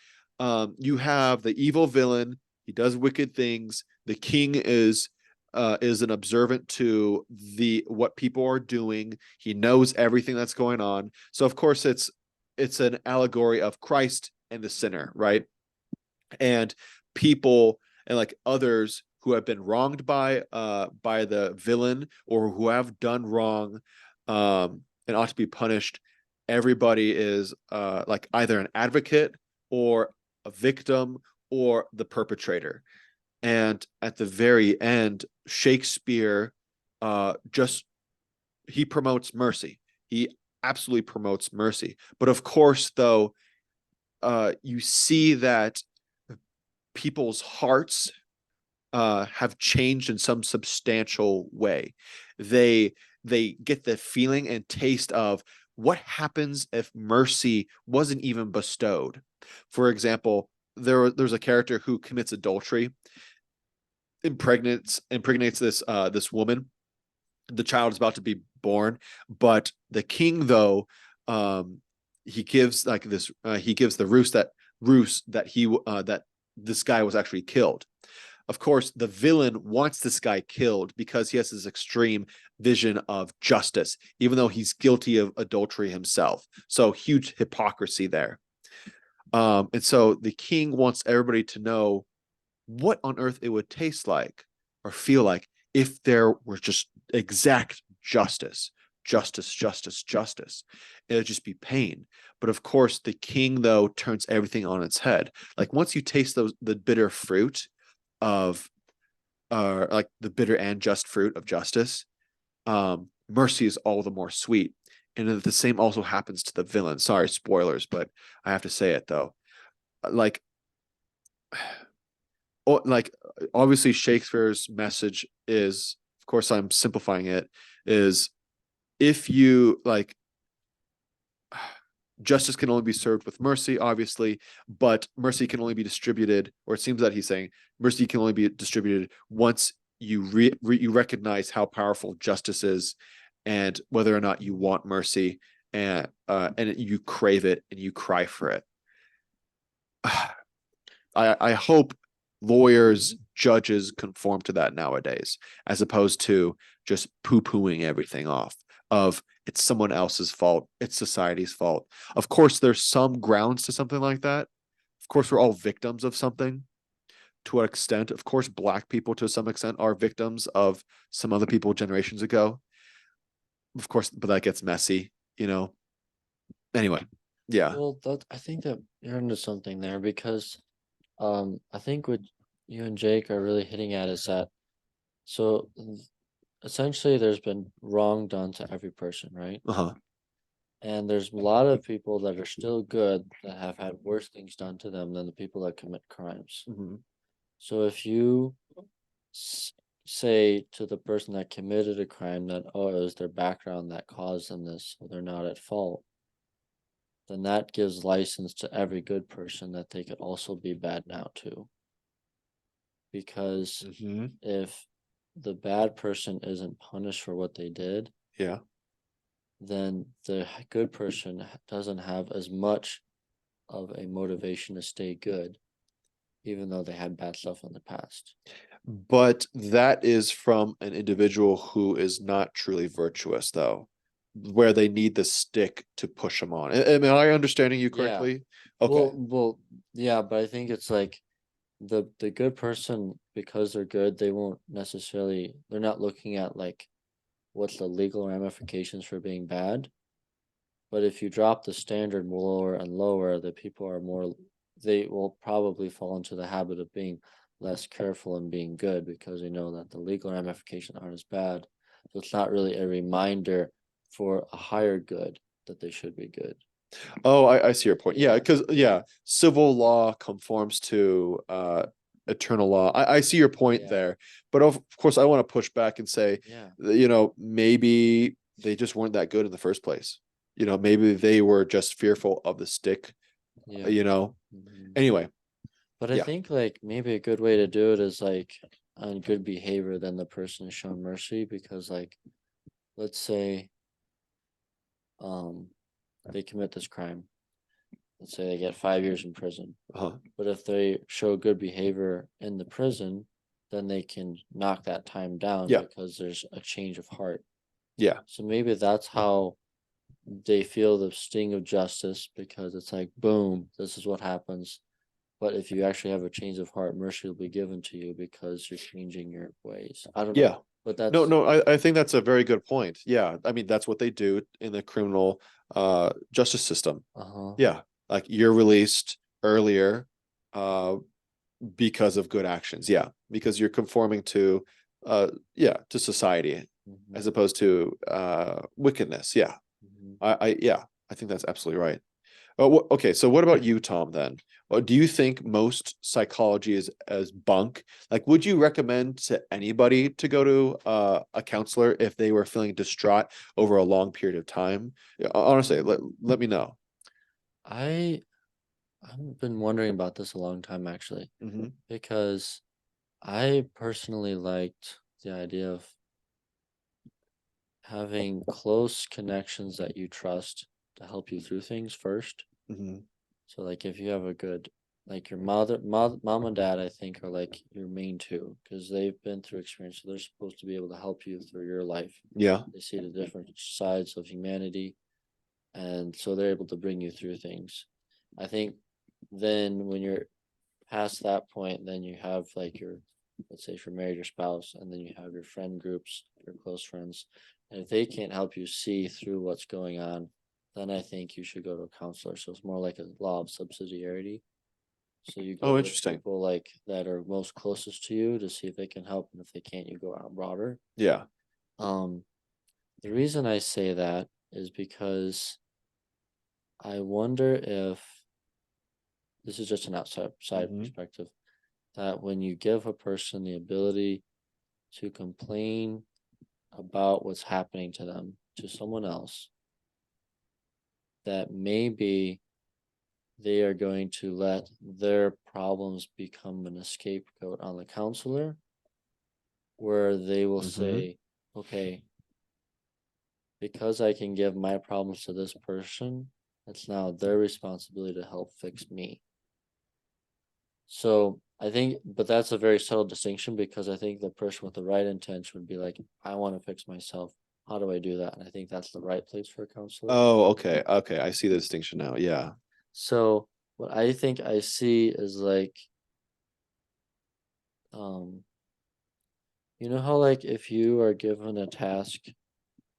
you have the evil villain. He does wicked things. The king is an observant to the what people are doing. He knows everything that's going on. So of course it's an allegory of Christ and the sinner, right? And people and like others who have been wronged by the villain or who have done wrong and ought to be punished. Everybody is like either an advocate or a victim or the perpetrator. And at the very end, Shakespeare just he promotes mercy. He absolutely promotes mercy. But of course, though, you see that people's hearts have changed in some substantial way. They they get the feeling and taste of what happens if mercy wasn't even bestowed. For example, there's a character who commits adultery, impregnates this woman. The child is about to be born, but the king though he gives like this he gives the ruse that this guy was actually killed. Of course, the villain wants this guy killed because he has this extreme vision of justice, even though he's guilty of adultery himself. So huge hypocrisy there. And so the king wants everybody to know what on earth it would taste like or feel like if there were just exact justice, justice. It would just be pain. But of course, the king, though, turns everything on its head. Like once you taste the bitter fruit of like the bitter and just fruit of justice, mercy is all the more sweet. And the same also happens to the villain. Sorry, spoilers, but I have to say it though. Like, like obviously Shakespeare's message is, of course, I'm simplifying it, is if you like justice can only be served with mercy, obviously, but mercy can only be distributed, or it seems that he's saying mercy can only be distributed once you recognize how powerful justice is, and whether or not you want mercy, and you crave it and you cry for it. I hope lawyers, judges conform to that nowadays, as opposed to just poo-pooing everything off of it's someone else's fault, it's society's fault. Of course, there's some grounds to something like that. Of course, we're all victims of something to an extent. Of course, Black people to some extent are victims of some other people generations ago. Of course, but that gets messy, you know. Anyway, yeah. Well, I think that you're into something there because I think what you and Jake are really hitting at is that so essentially there's been wrong done to every person, right? Uh-huh. And there's a lot of people that are still good that have had worse things done to them than the people that commit crimes. Mm-hmm. So if you say to the person that committed a crime that, oh, it was their background that caused them this, so they're not at fault, then that gives license to every good person that they could also be bad now too. Because Mm-hmm. if the bad person isn't punished for what they did, Yeah. then the good person doesn't have as much of a motivation to stay good, even though they had bad stuff in the past. But that is from an individual who is not truly virtuous, though, where they need the stick to push them on. Am I understanding you correctly? Okay. Well, yeah, but I think it's like the good person, because they're good, they're not looking at like what's the legal ramifications for being bad. But if you drop the standard lower and lower, the people are more, they will probably fall into the habit of being less careful and being good because they know that the legal ramifications aren't as bad. So it's not really a reminder for a higher good that they should be good. Oh, I see your point. Yeah, Yeah. because civil law conforms to eternal law. I see your point Yeah. there, but of course, I want to push back and say, Yeah. maybe they just weren't that good in the first place. Maybe they were just fearful of the stick. Yeah. Mhm. Anyway, But I yeah. think like maybe a good way to do it is like on good behavior, then the person is shown mercy because like let's say um they commit this crime. Let's say they get 5 years in prison. Uh-huh. But if they show good behavior in the prison, then they can knock that time down Yeah. because there's a change of heart. Yeah. So maybe that's how they feel the sting of justice because it's like, boom, this is what happens. But if you actually have a change of heart, mercy will be given to you because you're changing your ways. I don't Yeah. know, but No, I think that's a very good point. Yeah. I mean, that's what they do in the criminal justice system. uh-huh. Yeah. Like you're released earlier because of good actions. Yeah. Because you're conforming to to society Mhm, as opposed to wickedness. Yeah. mhm. I think that's absolutely right. Okay, so what about you, Tom, then? Do you think most psychology is as bunk? Like, would you recommend to anybody to go to a counselor if they were feeling distraught over a long period of time? Yeah, honestly, let me know. I I've been wondering about this a long time actually, Hmm. because I personally liked the idea of having close connections that you trust to help you through things first. Hmm. So like if you have a good like your mom and dad, I think are like your main two because they've been through experience. So they're supposed to be able to help you through your life. Yeah. They see the different sides of humanity, and so they're able to bring you through things. I think then when you're past that point, then you have like your, let's say if you're married, your spouse, and then you have your friend groups, your close friends. And if they can't help you see through what's going on, then I think you should go to a counselor. So it's more like a law of subsidiarity. So you go Oh, to the interesting. people like that are most closest to you to see if they can help, and if they can't, you go out broader. Yeah. Um, the reason I say that is because I wonder if this is just an outside side Hmm. perspective that when you give a person the ability to complain about what's happening to them to someone else, that maybe they are going to let their problems become an scapegoat on the counselor, where they will Hmm. say, okay, because I can give my problems to this person, it's now their responsibility to help fix me. So I think, but that's a very subtle distinction because I think the person with the right intention would be like, I want to fix myself. How do I do that? And I think that's the right place for a counselor. Oh, okay. Okay. I see the distinction now. Yeah. So what I think I see is like, um, you know how like if you are given a task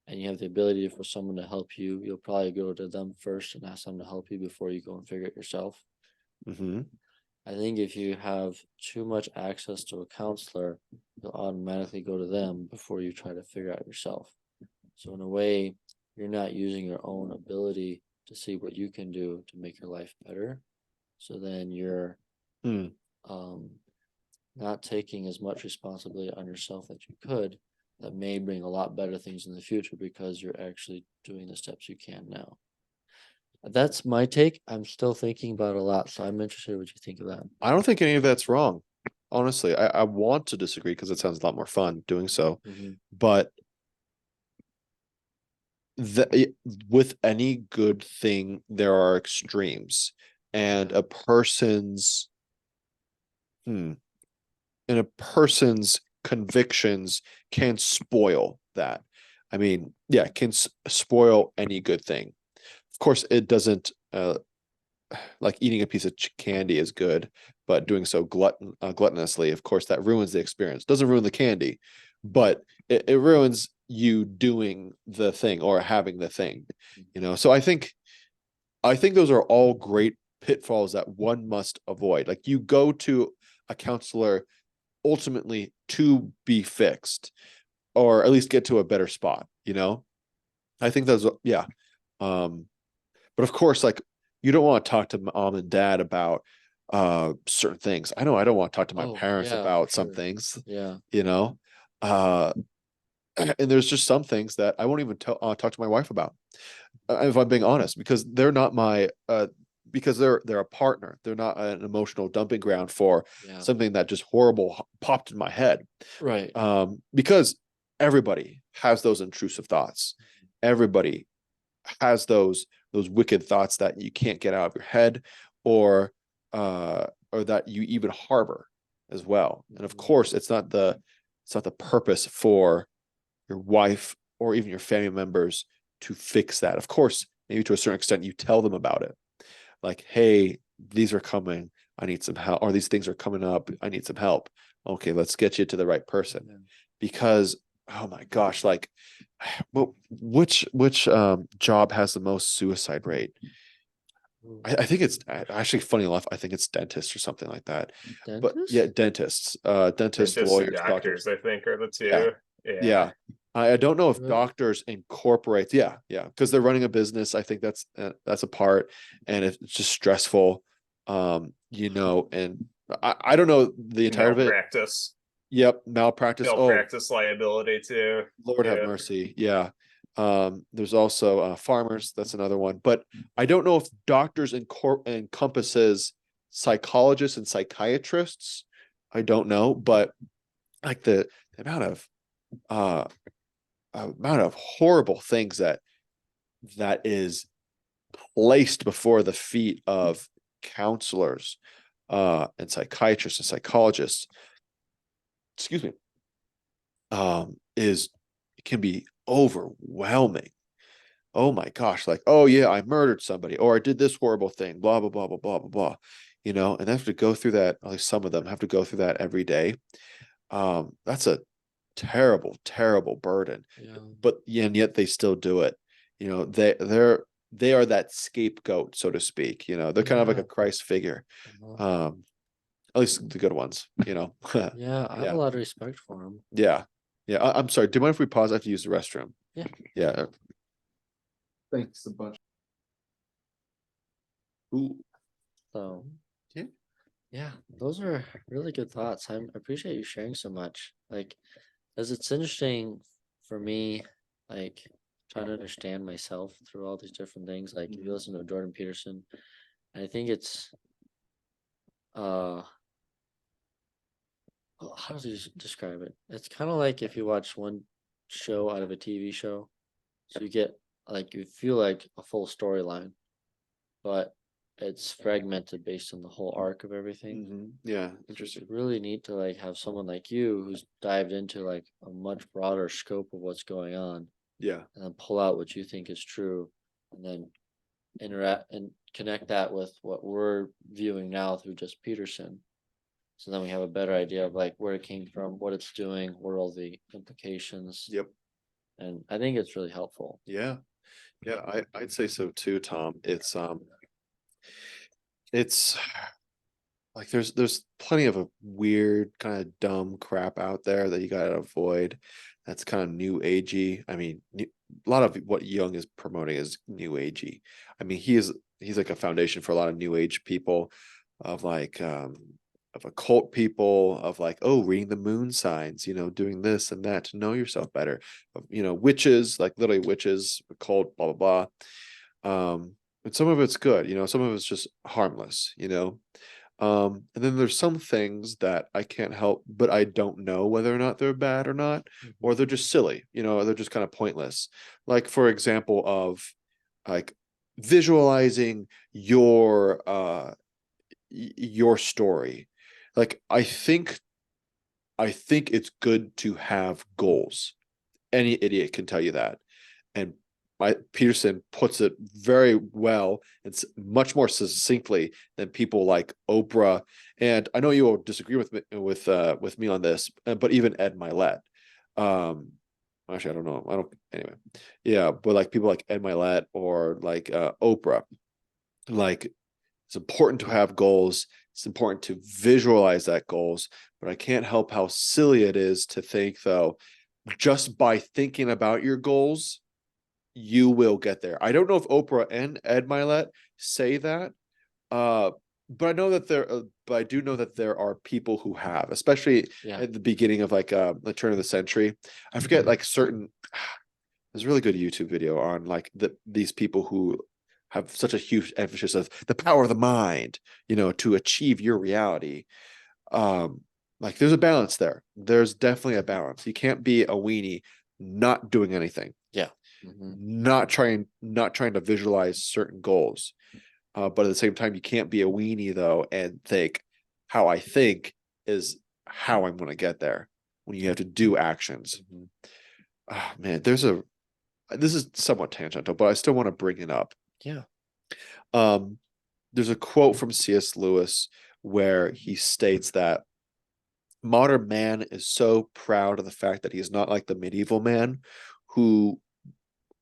and you have the ability for someone to help you, you'll probably go to them first and ask them to help you before you go and figure it yourself. Hmm. I think if you have too much access to a counselor, you'll automatically go to them before you try to figure out yourself. So in a way, you're not using your own ability to see what you can do to make your life better. So then you're Hmm. um, not taking as much responsibility on yourself that you could. That may bring a lot better things in the future because you're actually doing the steps you can now. That's my take. I'm still thinking about it a lot, so I'm interested in what you think of that. I don't think any of that's wrong. honestly. I want to disagree because it sounds a lot more fun doing so. Mhm. But with any good thing, there are extremes, and Yeah. a person's and a person's convictions can spoil that. I mean, yeah, it can spoil any good thing. Of course, it doesn't. Like eating a piece of candy is good, but doing so gluttonously, of course, that ruins the experience. Doesn't ruin the candy, but it ruins you doing the thing or having the thing. So I think those are all great pitfalls that one must avoid. Like you go to a counselor ultimately to be fixed, or at least get to a better spot. I think those, yeah. But of course, like you don't want to talk to mom and dad about certain things. I know I don't want to talk to my Oh, parents yeah, for about some sure. things, Yeah. you know. Uh and there's just some things that I won't even talk to my wife about, if I'm being honest, because they're not my because they're a partner. They're not an emotional dumping ground for Yeah. something that just horrible popped in my head. Right. Because everybody has those intrusive thoughts. Everybody has those wicked thoughts that you can't get out of your head, or that you even harbor as well. And of course, it's not the purpose for your wife or even your family members to fix that. Of course, maybe to a certain extent, you tell them about it. Like, hey, these are coming. I need some help. Or these things are coming up. I need some help. Okay, let's get you to the right person. Yeah. Because, oh my gosh, like, well, which job has the most suicide rate? I think it's actually, funny enough, I think it's dentists or something like that. But yeah, Dentist? dentists, Dentists and lawyers, doctors. doctors, I think, are the Yeah, two. Yeah. yeah. I don't know if Really? doctors incorporate. Yeah, yeah, because they're running a business. I think that's a part, and it's just stressful. And I don't know the entirety of it. Malpractice. Yep, malpractice. Oh, Malpractice liability too. Lord have Yeah. mercy. Yeah. There's also farmers. That's another one. But I don't know if doctors encompasses psychologists and psychiatrists. I don't know, but like the uh amount of horrible things that is placed before the feet of counselors and psychiatrists and psychologists, excuse me, is can be overwhelming. Oh my gosh, like, oh yeah, I murdered somebody, or I did this horrible thing, blah blah blah blah blah blah blah. And they have to go through that, at least some of them have to go through that every day. That's a terrible, terrible burden. Yeah. But yeah, and yet they still do it. They are that scapegoat, so to speak. They're kind of like a Yeah. Christ figure. Uh-huh. At least the good ones. Yeah, I have a Yeah, lot of respect for him. yeah, yeah. I'm sorry. Do you mind if we pause? I have to use the restroom. Yeah. Yeah. Thanks a bunch. Ooh. So Yeah. yeah, those are really good thoughts. I appreciate you sharing so much. Like, as it's interesting for me, like trying to understand myself through all these different things. Like if you listen to Jordan Peterson, I think it's uh how does he describe it? It's kind of like if you watch one show out of a TV show, so you get like you feel like a full storyline, but it's fragmented based on the whole arc of everything. Yeah, So it's interesting. really neat to like have someone like you who's dived into like a much broader scope of what's going on Yeah, and then pull out what you think is true and then interact and connect that with what we're viewing now through just Peterson. So then we have a better idea of like where it came from, what it's doing, what are all the implications. yep, And I think it's really helpful. yeah, yeah. I'd say so too, Tom. It's like there's plenty of a weird kind of dumb crap out there that you gotta avoid. That's kind of new agey. I mean, a lot of what Young is promoting is new agey. I mean, he's like a foundation for a lot of new age people, of like of occult people, of like, oh, reading the moon signs, doing this and that to know yourself better. Witches, like literally witches, occult, blah blah blah. And some of it's good, some of it's just harmless. And then there's some things that I can't help, but I don't know whether or not they're bad or not, or they're just silly, they're just kind of pointless. Like, for example, of like visualizing your story. Like, I think it's good to have goals. Any idiot can tell you that. And Peterson puts it very well. It's much more succinctly than people like Oprah. And I know you will disagree with me on this, but even Ed Milet. Um, Actually, I don't know. I don't. Anyway, yeah, but like people like Ed Milet or like Oprah, like it's important to have goals. It's important to visualize that goals, but I can't help how silly it is to think, though, just by thinking about your goals, you will get there. I don't know if Oprah and Ed Milet say that, uh, but I do know that there are people who have, especially Yeah. at the beginning of like the turn of the century. I forget like certain. There's a really good YouTube video on like these people who have such a huge emphasis of the power of the mind, to achieve your reality. Um, like there's a balance there. There's definitely a balance. You can't be a weenie not doing anything, Yeah. not trying to visualize certain goals. But at the same time, you can't be a weenie though and think how I think is how I'm going to get there when you have to do actions. Oh, man, this is somewhat tangential, but I still want to bring it up. Yeah. There's a quote from C.S. Lewis where he states that modern man is so proud of the fact that he's not like the medieval man who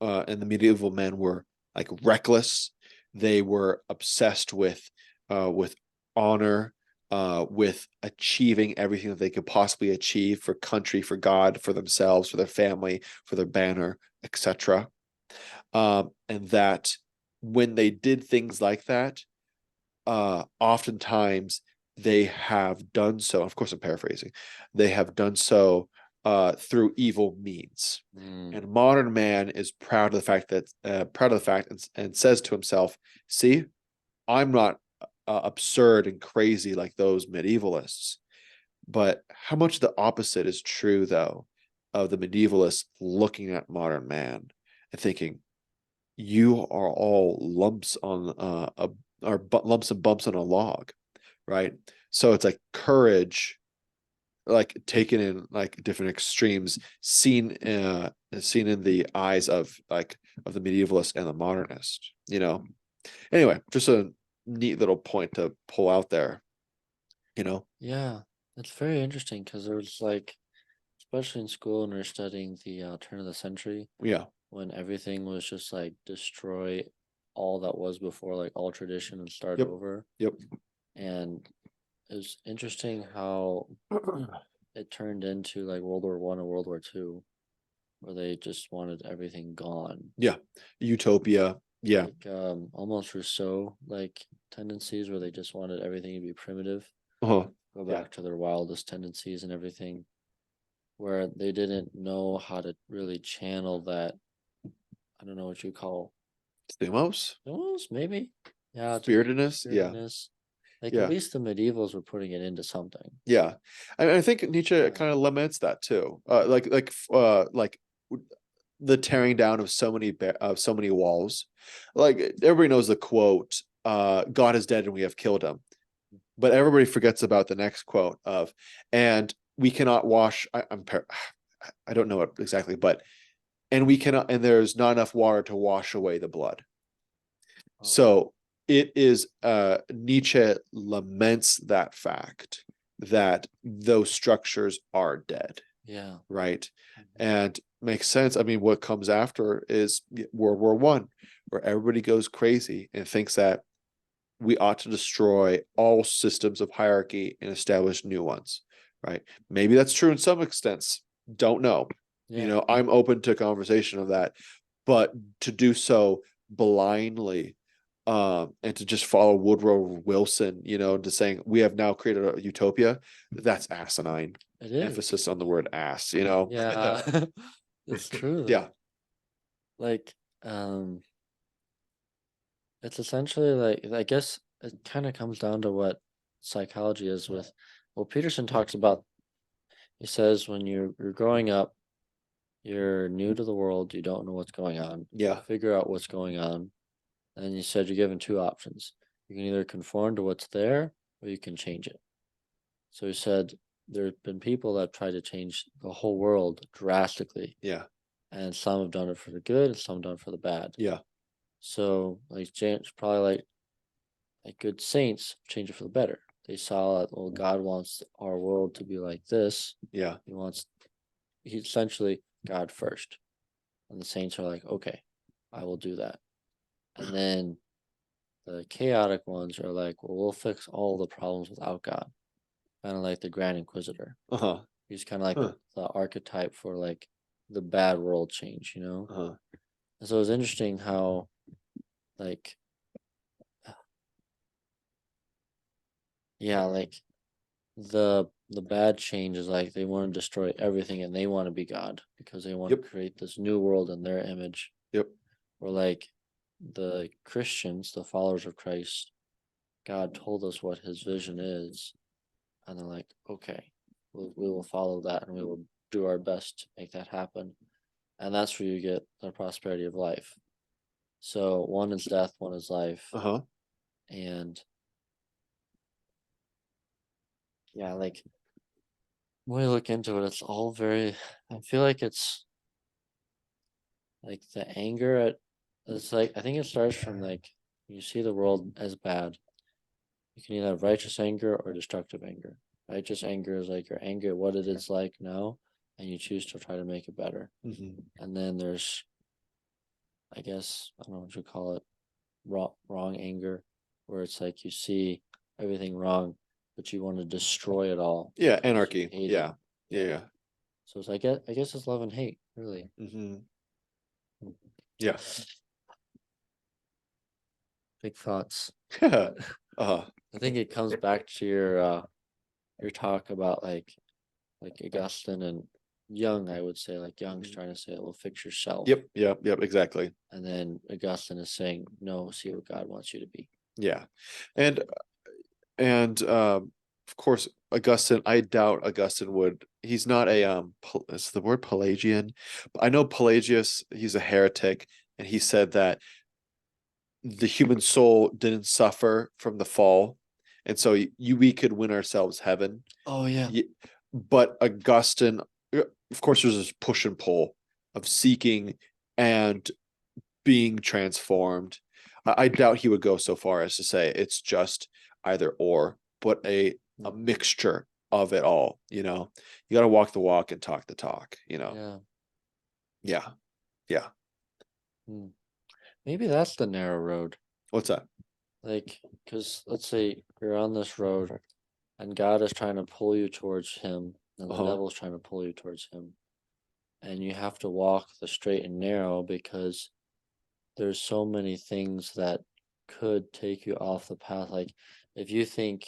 and the medieval men were like reckless. They were obsessed with honor, with achieving everything that they could possibly achieve for country, for God, for themselves, for their family, for their banner, etc. And that when they did things like that, oftentimes they have done so. Of course, I'm paraphrasing. They have done so through evil means. And modern man is proud of the fact and says to himself, "See, I'm not absurd and crazy like those medievalists." But how much the opposite is true, though, of the medievalists looking at modern man and thinking, "You are all lumps on lumps and bumps on a log," right? So it's like courage, like taken in like different extremes, seen in the eyes of the medievalist and the modernist. Anyway, just a neat little point to pull out there. Yeah. It's very interesting because there was like, especially in school when we are studying the turn of the century, Yeah. when everything was just like destroy all that was before, like all tradition and start Yep. over. Yep. And it was interesting how it turned into like World War I and World War II, where they just wanted everything gone. Yeah. Utopia. Yeah. Like almost Rousseau like tendencies where they just wanted everything to be primitive, Uh-huh. go Yeah. back to their wildest tendencies and everything, where they didn't know how to really channel that. I don't know what you call Thumos? those, maybe. Yeah, just Spiritedness. Yeah. spiritedness. Like Yeah. at least the medievals were putting it into something. Yeah. I think Nietzsche Yeah. kind of laments that too. Like the tearing down of so many walls. Like everybody knows the quote, God is dead and we have killed him. But everybody forgets about the next quote of, and we cannot wash. I don't know it exactly, but and we cannot, and there's not enough water to wash away the blood. So it is Nietzsche laments that fact that those structures are dead. Yeah. Right. And makes sense. I mean, what comes after is World War One, where everybody goes crazy and thinks that we ought to destroy all systems of hierarchy and establish new ones. Right. Maybe that's true in some extents. Don't know. Yeah. I'm open to conversation of that, but to do so blindly, and to just follow Woodrow Wilson, to saying we have now created a utopia, that's asinine. It is. Emphasis on the word ass, Yeah. It's true. Yeah. Like, it's essentially like, I guess it kind of comes down to what psychology is with, well, Peterson talks about, he says when you're growing up, you're new to the world, you don't know what's going on. Yeah. Figure out what's going on. And you said you're given two options. You can either conform to what's there or you can change it. So he said there have been people that try to change the whole world drastically. Yeah. And some have done it for the good and some done for the bad. Yeah. So like James, probably like good saints change it for the better. They saw that, well, God wants our world to be like this. Yeah. He essentially God first. And the saints are like, okay, I will do that. And then the chaotic ones are like, well, we'll fix all the problems without God. Kind of like the Grand Inquisitor. Uh-huh. He's kind of like Huh. the archetype for like the bad world change, you know? Uh-huh. And so it's interesting how like yeah, like the bad change is like they want to destroy everything and they want to be God because they want Yep. to create this new world in their image. Yep. Or like the Christians, the followers of Christ, God told us what his vision is, and they're like, okay, we will follow that and we will do our best to make that happen. And that's where you get the prosperity of life. So one is death, one is life. Uh-huh. And yeah, like when you look into it, it's all very, I feel like it's like the anger at, it's like, I think it starts from like, you see the world as bad. You can either have righteous anger or destructive anger. Righteous anger is like your anger at what it is like now, and you choose to try to make it better. Mm-hmm. And then there's, I guess, I don't know what you call it, wrong anger, where it's like you see everything wrong, but you want to destroy it all. Yeah, because you anarchy. hate it. Yeah. Yeah. So it's like I guess it's love and hate, really. Mm-hmm. Yeah. Big thoughts. Uh-huh. I think it comes back to your talk about like Augustine and Young, I would say, like Young's trying to say, well, fix yourself. Yep. Yep. Yep. Exactly. And then Augustine is saying, no, see what God wants you to be. Yeah. And of course Augustine, I doubt Augustine would, he's not a is the word Pelagian? I know Pelagius, he's a heretic, and he said that the human soul didn't suffer from the fall, and so we could win ourselves heaven. Oh yeah. But Augustine, of course, there's this push and pull of seeking and being transformed. I doubt he would go so far as to say it's just either or, but a mixture of it all. You know, you got to walk the walk and talk the talk. You know. Yeah. Yeah. Maybe that's the narrow road. What's that? Like, because let's say you're on this road and God is trying to pull you towards him and the devil's trying to pull you towards him. And you have to walk the straight and narrow because there's so many things that could take you off the path. Like if you think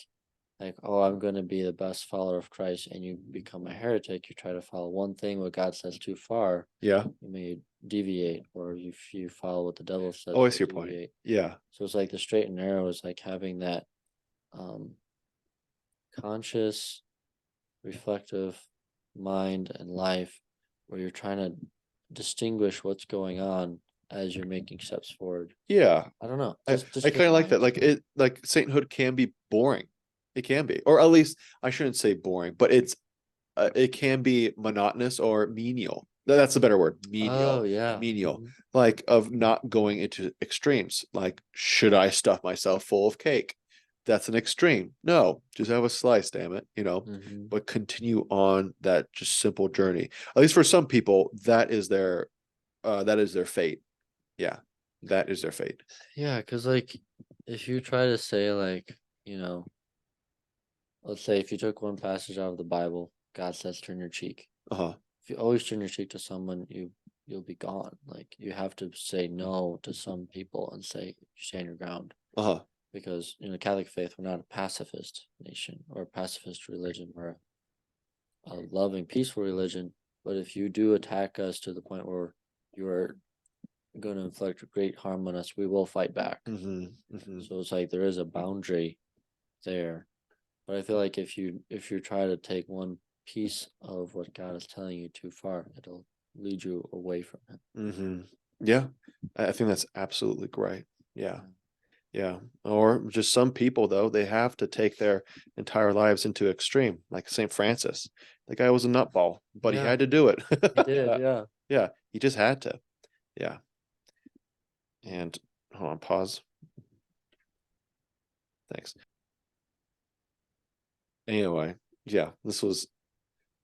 like, oh, I'm going to be the best follower of Christ and you become a heretic, you try to follow one thing what God says too far, Yeah. you may deviate, or if you follow what the devil says, Oh, I see your deviate. point. Yeah. So it's like the straight and narrow is like having that conscious, reflective mind and life where you're trying to distinguish what's going on as you're making steps forward. Yeah. I don't know. I kind of like that. Like sainthood can be boring. It can be, or at least I shouldn't say boring, but it can be monotonous or menial. That's a better word. Menial. Oh yeah. Menial. Like of not going into extremes. Like, should I stuff myself full of cake? That's an extreme. No, just have a slice, damn it. You know, but continue on that just simple journey. At least for some people, that is their fate. Yeah, that is their fate. Yeah, because like if you try to say like, let's say if you took one passage out of the Bible, God says turn your cheek. If you always turn your cheek to someone, you'll be gone. Like you have to say no to some people and say you stand your ground. Because in the Catholic faith, we're not a pacifist nation or a pacifist religion. We're a loving, peaceful religion. But if you do attack us to the point where you're going to inflict great harm on us, we will fight back. So it's like there is a boundary there. But I feel like if you try to take one piece of what God is telling you too far, it'll lead you away from it. Mm-hmm. Yeah, I think that's absolutely great. Yeah. Yeah. Or just some people, though, they have to take their entire lives into extreme, like St. Francis. The guy was a nutball, but he Yeah. had to do it. He did, yeah. Yeah, he just had to. Yeah. And hold on, pause. Thanks. Anyway, yeah, this was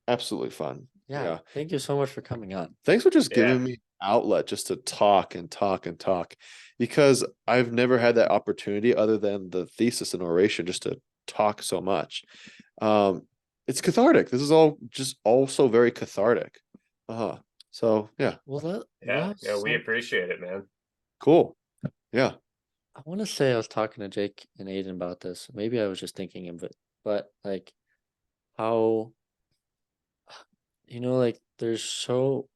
absolutely fun. Yeah. Yeah. Thank you so much for coming on. Thanks for just Yeah. giving me outlet just to talk and talk and talk, because I've never had that opportunity other than the thesis and oration just to talk so much. It's cathartic. This is all just also very cathartic. So yeah, Well, that Yeah, yeah, we some, appreciate it, man. cool. Yeah. I want to say I was talking to Jake and Aiden about this. Maybe I was just thinking of it, but like how, like there's so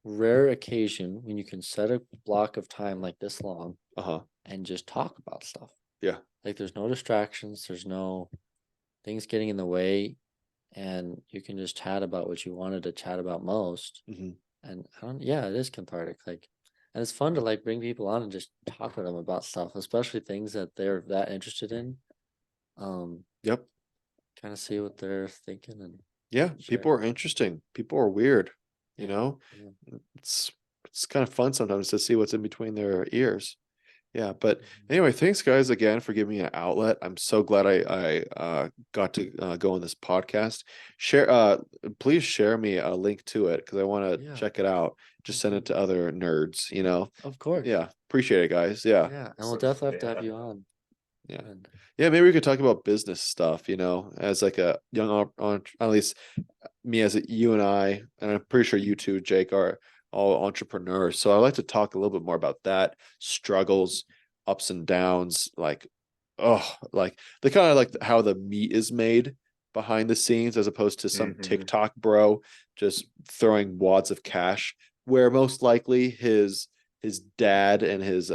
rare occasion when you can set a block of time like this long Uh-huh. and just talk about stuff. Yeah. Like there's no distractions, there's no things getting in the way, and you can just chat about what you wanted to chat about most. Hmm. And yeah, it is cathartic. Like, and it's fun to like bring people on and just talk to them about stuff, especially things that they're that interested in. Yep. Kind of see what they're thinking and Yeah. share. People are interesting. People are weird. You Yeah, know, yeah. it's kind of fun sometimes to see what's in between their ears. Yeah, but Mhm. anyway, thanks guys again for giving me an outlet. I'm so glad I got to go on this podcast. Share please share me a link to it because I want to Yeah. check it out. Just send it to other nerds, you know. Of course. Yeah, appreciate it guys. Yeah. Yeah, and we'll So, definitely have to have yeah. you on. Yeah. And Yeah, maybe we could talk about business stuff, you know, as like a young at least me as you and I, and I'm pretty sure you too, Jake, are all entrepreneurs. So I'd like to talk a little bit more about that, struggles, ups and downs, like, like the kind of like how the meat is made behind the scenes as opposed to some Mhm. TikTok bro just throwing wads of cash, where most likely his dad and his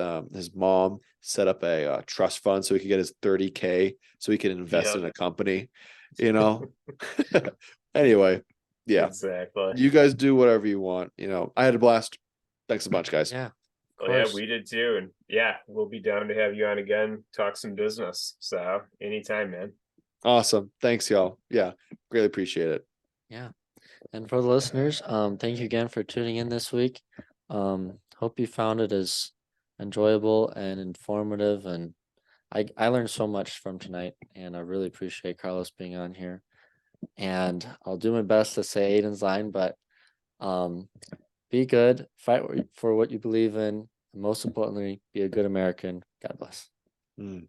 mom set up a trust fund so he could get his 30K so he can invest Yep. in a company, you know. Anyway, yeah, Exactly. you guys do whatever you want. You know, I had a blast. Thanks a bunch, guys. yeah, of Well, yeah, course. we did too. And yeah, we'll be down to have you on again, talk some business. So anytime, man. Awesome. Thanks, y'all. Yeah, greatly appreciate it. Yeah. And for the listeners, thank you again for tuning in this week. Hope you found it as enjoyable and informative. And I learned so much from tonight, and I really appreciate Carlos being on here. And I'll do my best to say Aiden's line, but um, be good, fight for what you believe in, and most importantly, be a good American. God bless. Mm.